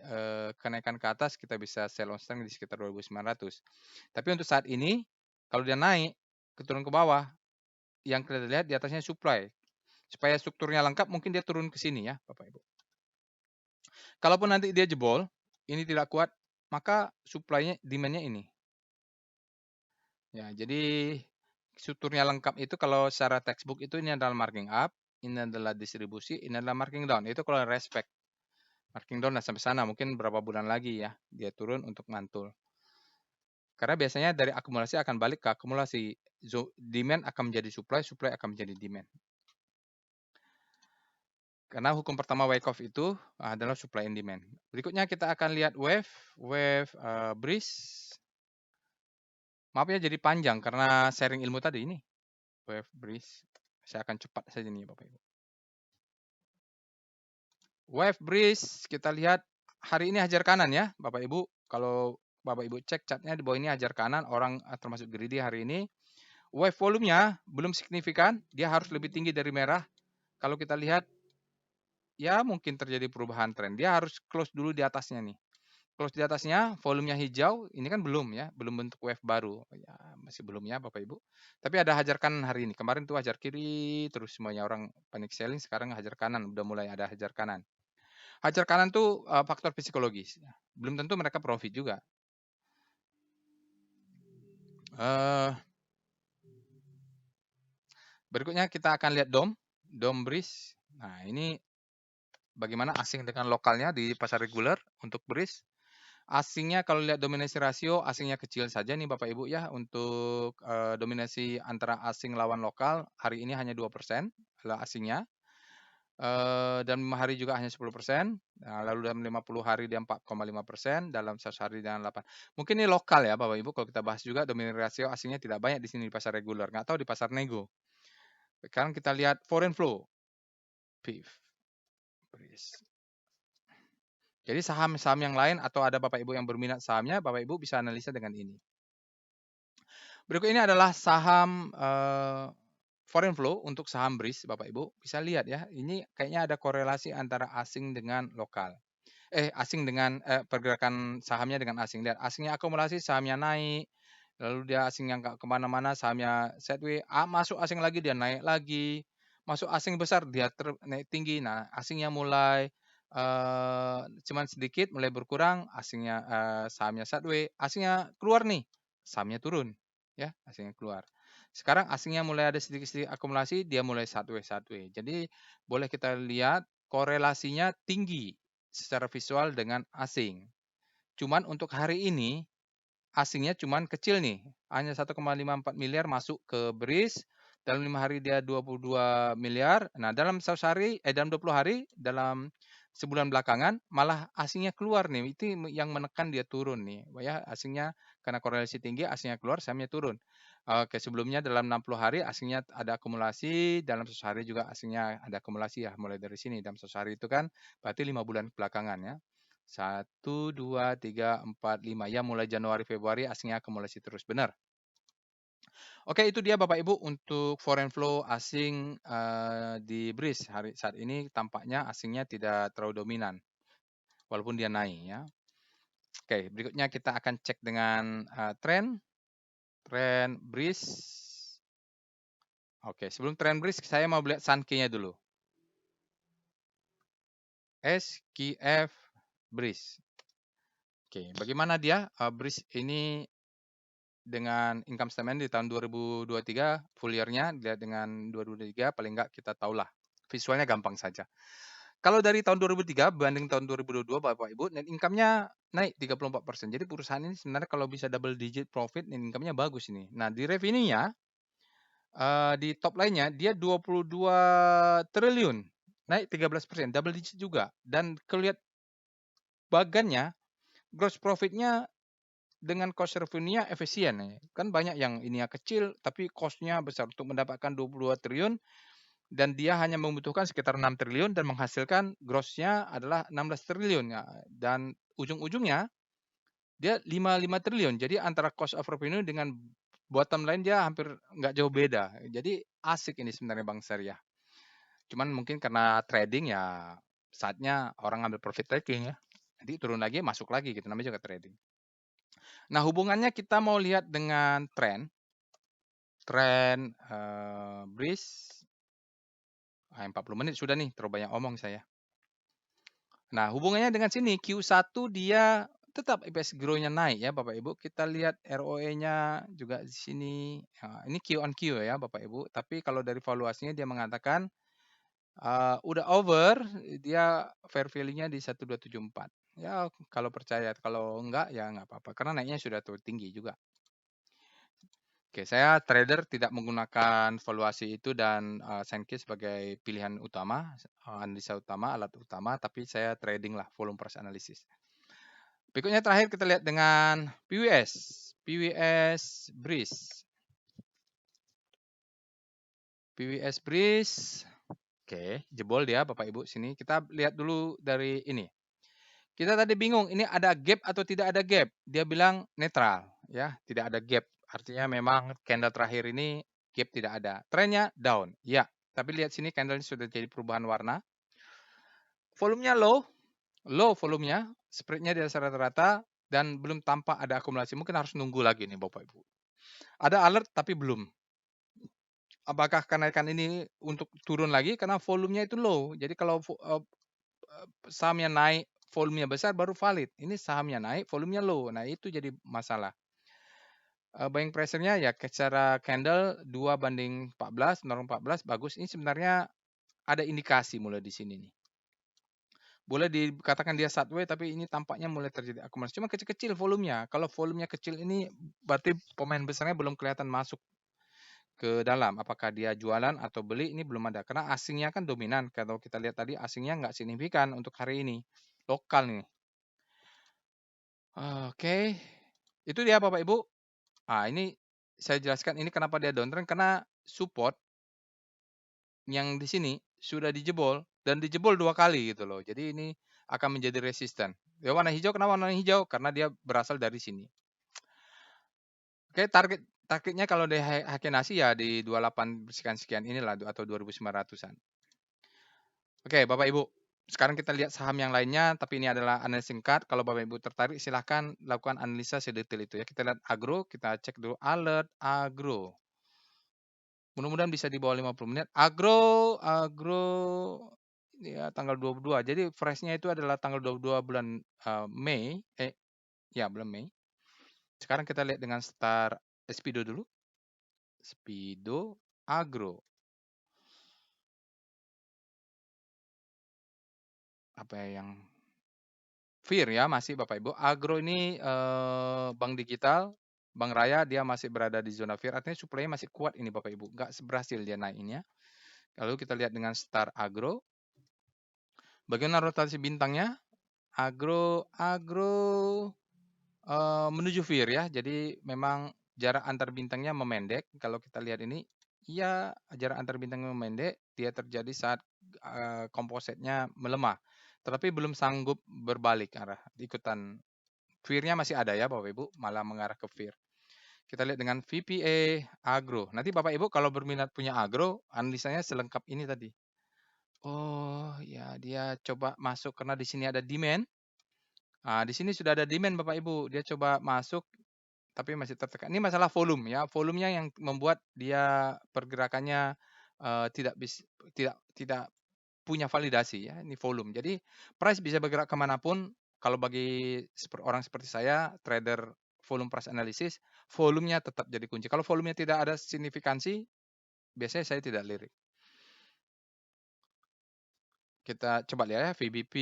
kenaikan ke atas, kita bisa sell on strength di sekitar 2900. Tapi untuk saat ini, kalau dia naik, turun ke bawah, yang kita lihat di atasnya supply. Supaya strukturnya lengkap, mungkin dia turun ke sini ya, Bapak Ibu. Kalaupun nanti dia jebol, ini tidak kuat, maka supply-nya, demand-nya ini. Ya, jadi strukturnya lengkap itu kalau secara textbook itu ini adalah marking up, ini adalah distribusi, ini adalah marking down. Itu kalau respect. Marking down sampai sana, mungkin berapa bulan lagi ya, dia turun untuk mantul. Karena biasanya dari akumulasi akan balik ke akumulasi. Demand akan menjadi supply, supply akan menjadi demand. Karena hukum pertama Wyckoff itu adalah supply and demand. Berikutnya kita akan lihat wave breeze. Maaf ya jadi panjang karena sharing ilmu tadi ini. Wave breeze. Saya akan cepat saja nih Bapak Ibu. Wave breeze kita lihat hari ini hajar kanan ya Bapak Ibu. Kalau Bapak Ibu cek chartnya di bawah ini hajar kanan, orang termasuk greedy hari ini. Wave volumenya belum signifikan, dia harus lebih tinggi dari merah. Kalau kita lihat ya mungkin terjadi perubahan tren. Dia harus close dulu di atasnya nih. Close di atasnya, volumenya hijau, ini kan belum ya, belum bentuk wave baru. Ya, masih belum ya Bapak Ibu. Tapi ada hajar kanan hari ini. Kemarin tuh hajar kiri, terus semuanya orang panic selling, sekarang hajar kanan, udah mulai ada hajar kanan. Hajar kanan tuh faktor psikologis. Belum tentu mereka profit juga. Berikutnya kita akan lihat DOM breeze. Nah, ini bagaimana asing dengan lokalnya di pasar reguler untuk breeze. Asingnya kalau lihat dominasi rasio, asingnya kecil saja nih Bapak Ibu ya. Untuk dominasi antara asing lawan lokal, hari ini hanya 2% adalah asingnya. Dalam 5 hari juga hanya 10%. Nah, lalu dalam 50 hari dia 4,5%, dalam 100 hari dengan 8. Mungkin ini lokal ya Bapak Ibu, kalau kita bahas juga dominasi rasio asingnya tidak banyak di sini di pasar reguler. Nggak tahu di pasar nego. Sekarang kita lihat foreign flow. PIF. Jadi saham-saham yang lain atau ada Bapak Ibu yang berminat sahamnya, Bapak Ibu bisa analisa dengan ini. Berikut ini adalah saham foreign flow untuk saham BRIS, Bapak Ibu. Bisa lihat ya, ini kayaknya ada korelasi antara asing dengan lokal. Asing dengan pergerakan sahamnya dengan asing. Lihat, asingnya akumulasi, sahamnya naik. Lalu dia asing yang kemana-mana, sahamnya sideways. Masuk asing lagi, dia naik lagi. Masuk asing besar, dia naik tinggi. Nah, asingnya mulai cuman sedikit, mulai berkurang. Asingnya sahamnya sideways. Asingnya keluar nih, sahamnya turun. Ya, asingnya keluar. Sekarang asingnya mulai ada sedikit-sedikit akumulasi, dia mulai sideways. Jadi boleh kita lihat korelasinya tinggi secara visual dengan asing. Cuman untuk hari ini, asingnya cuman kecil nih. Hanya 1,54 miliar masuk ke BRIS. Dalam 5 hari dia 22 miliar. Nah, dalam 100 hari, dalam 20 hari, dalam sebulan belakangan, malah asingnya keluar nih. Itu yang menekan dia turun nih. Ya, asingnya karena korelasi tinggi, asingnya keluar, sahamnya turun. Oke, sebelumnya dalam 60 hari asingnya ada akumulasi, dalam 100 hari juga asingnya ada akumulasi ya, mulai dari sini. Dalam 100 hari itu kan berarti 5 bulan belakangan ya. 1, 2, 3, 4, 5. Ya mulai Januari, Februari asingnya akumulasi terus. Benar. Oke, itu dia Bapak Ibu untuk foreign flow asing di BRIS. Saat ini tampaknya asingnya tidak terlalu dominan. Walaupun dia naik ya. Oke, berikutnya kita akan cek dengan tren BRIS. Oke, sebelum tren BRIS saya mau lihat Sankey-nya dulu. SQF BRIS. Oke, bagaimana dia Breeze ini dengan income statement di tahun 2023 full year-nya dilihat dengan 2023 paling enggak kita tahulah. Visualnya gampang saja. Kalau dari tahun 2003 banding tahun 2022 Bapak Ibu, net income-nya naik 34%. Jadi perusahaan ini sebenarnya kalau bisa double digit profit, net income-nya bagus ini. Nah, di revenue-nya di top line-nya dia 22 triliun, naik 13%, double digit juga. Dan kelihat bagannya, gross profit-nya dengan cost revenue-nya efisien nih. Kan banyak yang ininya kecil tapi cost-nya besar untuk mendapatkan 22 triliun dan dia hanya membutuhkan sekitar 6 triliun dan menghasilkan gross-nya adalah 16 triliun ya. Dan ujung-ujungnya dia 55 triliun. Jadi antara cost of revenue dengan bottom line dia hampir nggak jauh beda. Jadi asik ini sebenarnya Bang Syariah. Cuman mungkin karena trading ya saatnya orang ambil profit taking ya. Jadi turun lagi masuk lagi gitu namanya juga trading. Nah, hubungannya kita mau lihat dengan tren Breeze 40 menit sudah nih, terlalu banyak omong saya. Nah, hubungannya dengan sini Q1 dia tetap EPS grow-nya naik ya Bapak Ibu. Kita lihat ROE-nya juga di sini. Nah, ini Q on Q ya Bapak Ibu. Tapi kalau dari valuasinya dia mengatakan udah over, dia fair value-nya di 1274. Ya kalau percaya, kalau enggak ya enggak apa-apa. Karena naiknya sudah tinggi juga. Oke, saya trader tidak menggunakan valuasi itu dan Sankey sebagai pilihan utama, analisa utama, alat utama, tapi saya trading lah, volume price analysis. Berikutnya terakhir kita lihat dengan PWS, PWS Breeze. PWS Breeze, oke, jebol dia Bapak Ibu sini. Kita lihat dulu dari ini. Kita tadi bingung, ini ada gap atau tidak ada gap? Dia bilang netral, ya, tidak ada gap. Artinya memang candle terakhir ini gap tidak ada. Trennya down, ya. Tapi lihat sini candle ini sudah jadi perubahan warna. Volumenya low volumenya, spreadnya di atas rata-rata dan belum tampak ada akumulasi. Mungkin harus nunggu lagi nih Bapak Ibu. Ada alert tapi belum. Apakah kenaikan ini untuk turun lagi? Karena volumenya itu low. Jadi kalau sahamnya naik, volumenya besar baru valid. Ini sahamnya naik, volumenya low. Nah, itu jadi masalah. Buying pressure-nya ya secara candle 2/14, mendorong 14 bagus. Ini sebenarnya ada indikasi mulai di sini nih. Boleh dikatakan dia sideways tapi ini tampaknya mulai terjadi akumulasi. Cuma kecil-kecil volumenya. Kalau volumenya kecil ini berarti pemain besarnya belum kelihatan masuk ke dalam. Apakah dia jualan atau beli ini belum ada. Karena asingnya kan dominan. Kalau kita lihat tadi asingnya nggak signifikan untuk hari ini. Lokal nih. Oke. Itu dia Bapak Ibu. Ini saya jelaskan ini kenapa dia downtrend karena support yang di sini sudah dijebol dan dijebol 2 kali gitu loh. Jadi ini akan menjadi resisten. Ya warna hijau kenapa warna hijau? Karena dia berasal dari sini. Oke, targetnya kalau di Heiken-Ashi ya di 28 sekian-sekian inilah atau 2.900-an. Oke, Bapak Ibu. Sekarang kita lihat saham yang lainnya, tapi ini adalah analisa singkat. Kalau Bapak Ibu tertarik, silahkan lakukan analisa sedetail itu ya. Kita lihat agro, kita cek dulu alert agro. Mudah-mudahan bisa di bawah 50 menit. Agro ya tanggal 22. Jadi fresh-nya itu adalah tanggal 22 bulan Mei. Bulan Mei. Sekarang kita lihat dengan start Speedo dulu. Speedo agro. Apa yang Fear ya masih Bapak Ibu. Agro ini bank digital, bank raya dia masih berada di zona fear. Artinya supply-nya masih kuat ini Bapak Ibu. Nggak berhasil dia naiknya. Lalu kita lihat dengan Star Agro. Bagaimana rotasi bintangnya? Agro menuju fear ya. Jadi memang jarak antar bintangnya memendek. Kalau kita lihat ini, ya jarak antar bintangnya memendek. Dia terjadi saat kompositnya melemah. Tetapi belum sanggup berbalik arah. Ikutan fear-nya masih ada ya Bapak Ibu, malah mengarah ke fear. Kita lihat dengan VPA Agro. Nanti Bapak Ibu kalau berminat punya agro, analisanya selengkap ini tadi. Oh ya, dia coba masuk karena di sini ada demand. Di sini sudah ada demand Bapak Ibu. Dia coba masuk tapi masih tertekan. Ini masalah volume ya. Volumenya yang membuat dia pergerakannya tidak punya validasi ya. Ini volume. Jadi price bisa bergerak kemanapun. kalau bagi orang seperti saya, trader volume price analysis, volumenya tetap jadi kunci. Kalau volumenya tidak ada signifikansi, biasanya saya tidak lirik. Kita coba lihat ya, VBP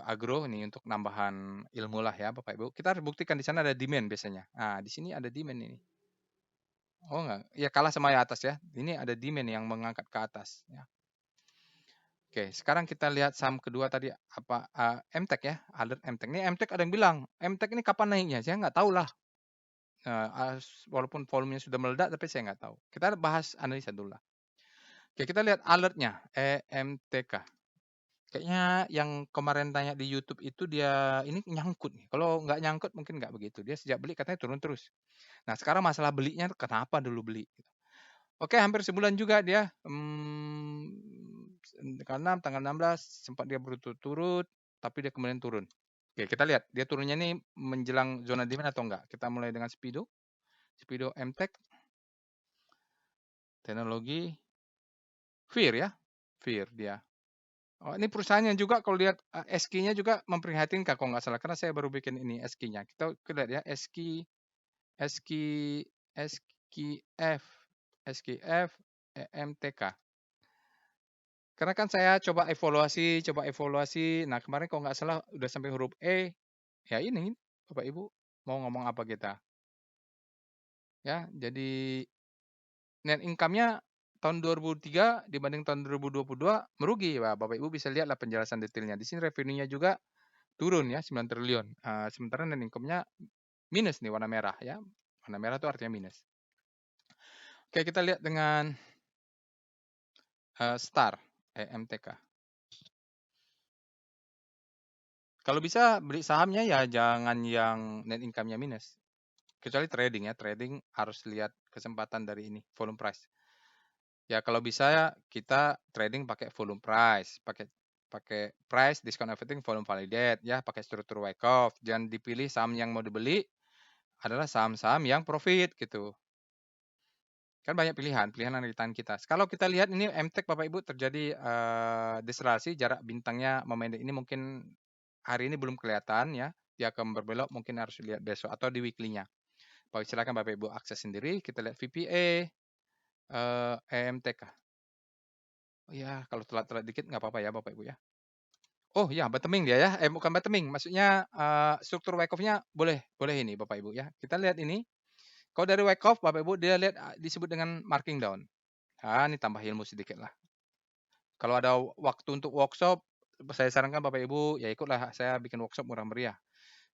Agro ini untuk nambahan ilmu lah ya Bapak Ibu. Kita harus buktikan di sana ada demand biasanya. Nah, di sini ada demand ini. Oh enggak, ya kalah sama yang atas ya. Ini ada demand yang mengangkat ke atas ya. Oke, sekarang kita lihat saham kedua tadi apa MTEK ya, alert MTEK. Ini MTEK ada yang bilang, MTEK ini kapan naiknya? Saya nggak tahu lah. Walaupun volumenya sudah meledak, tapi saya nggak tahu. Kita bahas analisa dulu lah. Oke, kita lihat alertnya, EMTK. Kayaknya yang kemarin tanya di YouTube itu dia ini nyangkut nih. Kalau nggak nyangkut mungkin nggak begitu. Dia sejak beli katanya turun terus. Nah sekarang masalah belinya kenapa dulu beli? Oke, hampir sebulan juga dia. Karena tanggal 16 sempat dia berturut-turut, tapi dia kemudian turun. Oke, kita lihat dia turunnya ini menjelang zona demand atau enggak. Kita mulai dengan Speedo. Speedo MTEK. Teknologi. Fear ya. Fear dia. Oh, ini perusahaannya juga kalau lihat SQ-nya juga memprihatinkan kalau nggak salah. Karena saya baru bikin ini SQ-nya. Kita lihat ya, SQ, SQF, SQF, EMTK. Karena kan saya coba evaluasi. Nah kemarin kalau nggak salah udah sampai huruf E. Ya ini, Bapak Ibu, mau ngomong apa kita? Ya, jadi net income-nya tahun 2003 dibanding tahun 2022 merugi. Wah, Bapak Ibu bisa lihatlah penjelasan detailnya. Di sini revenue-nya juga turun ya 9 triliun. Sementara net income-nya minus nih warna merah ya. Warna merah itu artinya minus. Oke, kita lihat dengan STAR, EMTK. Kalau bisa beli sahamnya ya jangan yang net income-nya minus. Kecuali trading ya, trading harus lihat kesempatan dari ini, volume price. Ya kalau bisa kita trading pakai volume price, pakai price, discount everything, volume validate ya, pakai struktur Wyckoff. Jangan dipilih saham yang mau dibeli adalah saham-saham yang profit gitu. Kan banyak pilihan ada di tangan kita. Kalau kita lihat ini MTEK Bapak Ibu terjadi deselasi, jarak bintangnya memendek. Ini mungkin hari ini belum kelihatan ya, dia akan berbelok, mungkin harus lihat besok atau di weekly-nya. Silakan Bapak Ibu akses sendiri. Kita lihat VPA, EMTK. Oh ya, kalau telat-telat dikit nggak apa-apa ya Bapak Ibu ya. Oh ya, bottoming dia ya. Bukan bottoming, maksudnya struktur Wyckoff-nya boleh ini Bapak Ibu ya. Kita lihat ini. Kalau dari Wyckoff Bapak Ibu dia lihat disebut dengan marking down. Ini tambah ilmu sedikit lah. Kalau ada waktu untuk workshop, saya sarankan Bapak Ibu ya ikutlah saya bikin workshop murah meriah.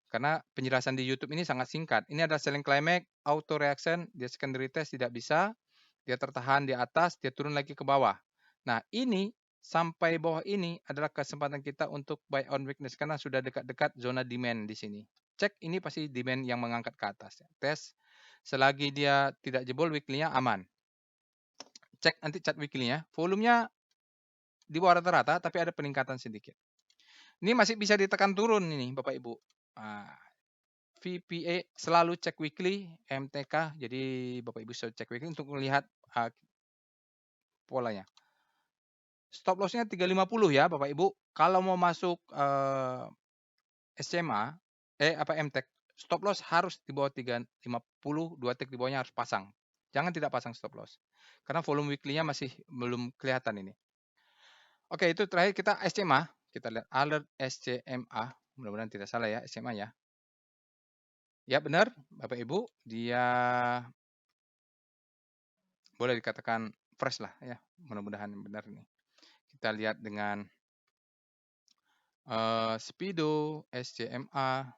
Karena penjelasan di YouTube ini sangat singkat. Ini ada selling climax, auto reaction, dia secondary test tidak bisa, dia tertahan di atas, dia turun lagi ke bawah. Nah, ini sampai bawah ini adalah kesempatan kita untuk buy on weakness karena sudah dekat-dekat zona demand di sini. Cek ini pasti demand yang mengangkat ke atas. Tes selagi dia tidak jebol weekly-nya aman. Cek nanti chart weekly-nya, volumenya di bawah rata-rata tapi ada peningkatan sedikit. Ini masih bisa ditekan turun ini Bapak Ibu. VPA selalu cek weekly, MTK, jadi Bapak Ibu selalu cek weekly untuk melihat polanya. Stop loss-nya 350 ya Bapak Ibu. Kalau mau masuk SMA, MTEK, stop loss harus di bawah 350, 2 tick di bawahnya harus pasang. Jangan tidak pasang stop loss. Karena volume weekly-nya masih belum kelihatan ini. Oke, itu terakhir kita SMA. Kita lihat alert SCMA. Mudah-mudahan tidak salah ya, SMA ya. Ya benar, Bapak Ibu. Dia boleh dikatakan fresh lah ya. Mudah-mudahan benar nih. Kita lihat dengan Speedo, SCMA.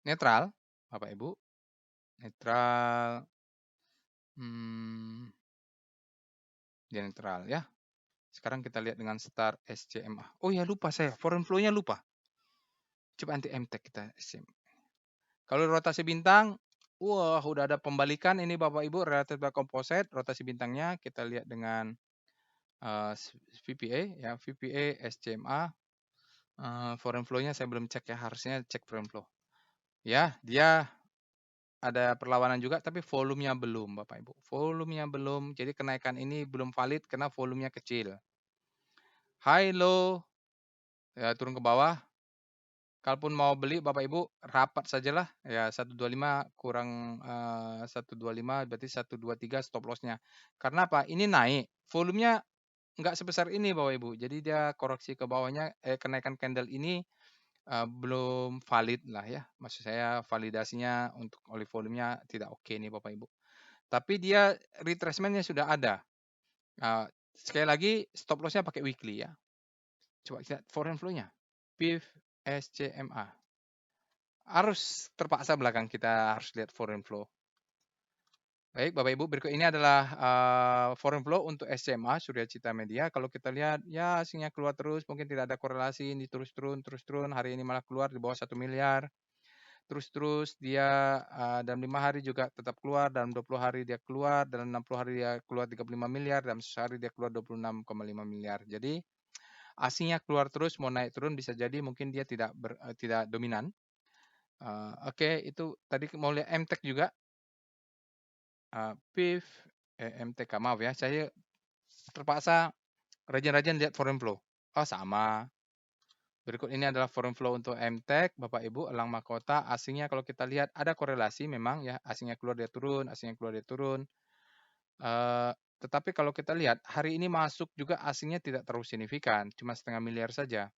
Netral, Bapak Ibu. Netral. Dia netral ya. Sekarang kita lihat dengan start SCMA. Oh ya lupa saya, foreign flow-nya lupa. Coba anti MTEK kita SCMA. Kalau rotasi bintang, wah udah ada pembalikan ini Bapak Ibu, relative composite, rotasi bintangnya kita lihat dengan VPA ya, VPA SCMA. Foreign flow-nya saya belum cek ya, harusnya cek foreign flow. Ya, dia ada perlawanan juga tapi volumenya belum Bapak Ibu. Volumenya belum, jadi kenaikan ini belum valid karena volumenya kecil. high, low, ya turun ke bawah. Kalaupun mau beli Bapak Ibu rapat sajalah, ya 125 kurang, 125 berarti 123 stop loss-nya. Karena apa? Ini naik, volumenya nggak sebesar ini Bapak Ibu. Jadi dia koreksi ke bawahnya, kenaikan candle ini, belum valid lah ya. Maksud saya validasinya untuk oleh volumenya tidak oke nih Bapak Ibu. Tapi dia retracement-nya sudah ada. Sekali lagi stop loss-nya pakai weekly ya. Coba lihat foreign flow-nya. PIF SCMA. Harus terpaksa belakang kita harus lihat foreign flow. Baik, Bapak Ibu, berikut ini adalah foreign flow untuk SCMA Surya Cita Media. Kalau kita lihat, ya hasilnya keluar terus, mungkin tidak ada korelasi, ini terus turun. Hari ini malah keluar di bawah 1 miliar. Terus dia dalam 5 hari juga tetap keluar, dalam 20 hari dia keluar, dalam 60 hari dia keluar 35 miliar, dalam sehari dia keluar 26,5 miliar. Jadi aslinya keluar terus, mau naik turun bisa jadi mungkin dia tidak dominan. Oke, itu tadi mau lihat MTEK juga. PIF, MTK, maaf ya, saya terpaksa rajin-rajin lihat foreign flow. Oh sama. Berikut ini adalah foreign flow untuk MTEK, Bapak Ibu, Elang Mahkota. Asingnya kalau kita lihat ada korelasi memang ya, asingnya keluar dia turun, asingnya keluar dia turun. Tetapi kalau kita lihat hari ini masuk juga asingnya tidak terlalu signifikan, cuma setengah miliar saja.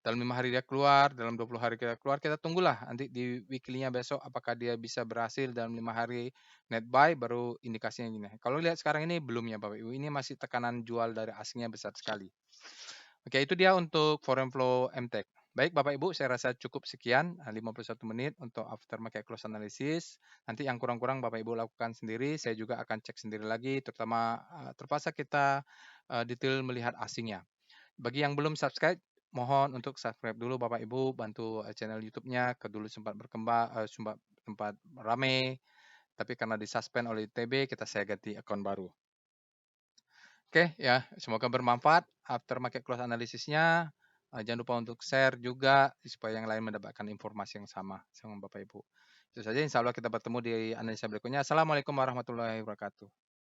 Dalam 5 hari dia keluar, dalam 20 hari kita keluar, kita tunggulah nanti di weekly-nya besok apakah dia bisa berhasil dalam 5 hari net buy, baru indikasinya gini. Kalau lihat sekarang ini belum ya Bapak Ibu, ini masih tekanan jual dari asingnya besar sekali. Oke, itu dia untuk foreign flow MTEK. Baik Bapak Ibu, saya rasa cukup sekian 51 menit untuk after market close analysis. Nanti yang kurang-kurang Bapak Ibu lakukan sendiri, saya juga akan cek sendiri lagi, terutama terpaksa kita detail melihat asingnya. Bagi yang belum subscribe, mohon untuk subscribe dulu Bapak Ibu, bantu channel YouTube-nya, dulu sempat berkembang, sempat rame, tapi karena disuspend oleh ITB, saya ganti akun baru. Oke, ya, semoga bermanfaat after market close analisisnya. Jangan lupa untuk share juga supaya yang lain mendapatkan informasi yang sama Bapak Ibu. Itu saja, insya Allah kita bertemu di analisa berikutnya. Assalamualaikum warahmatullahi wabarakatuh.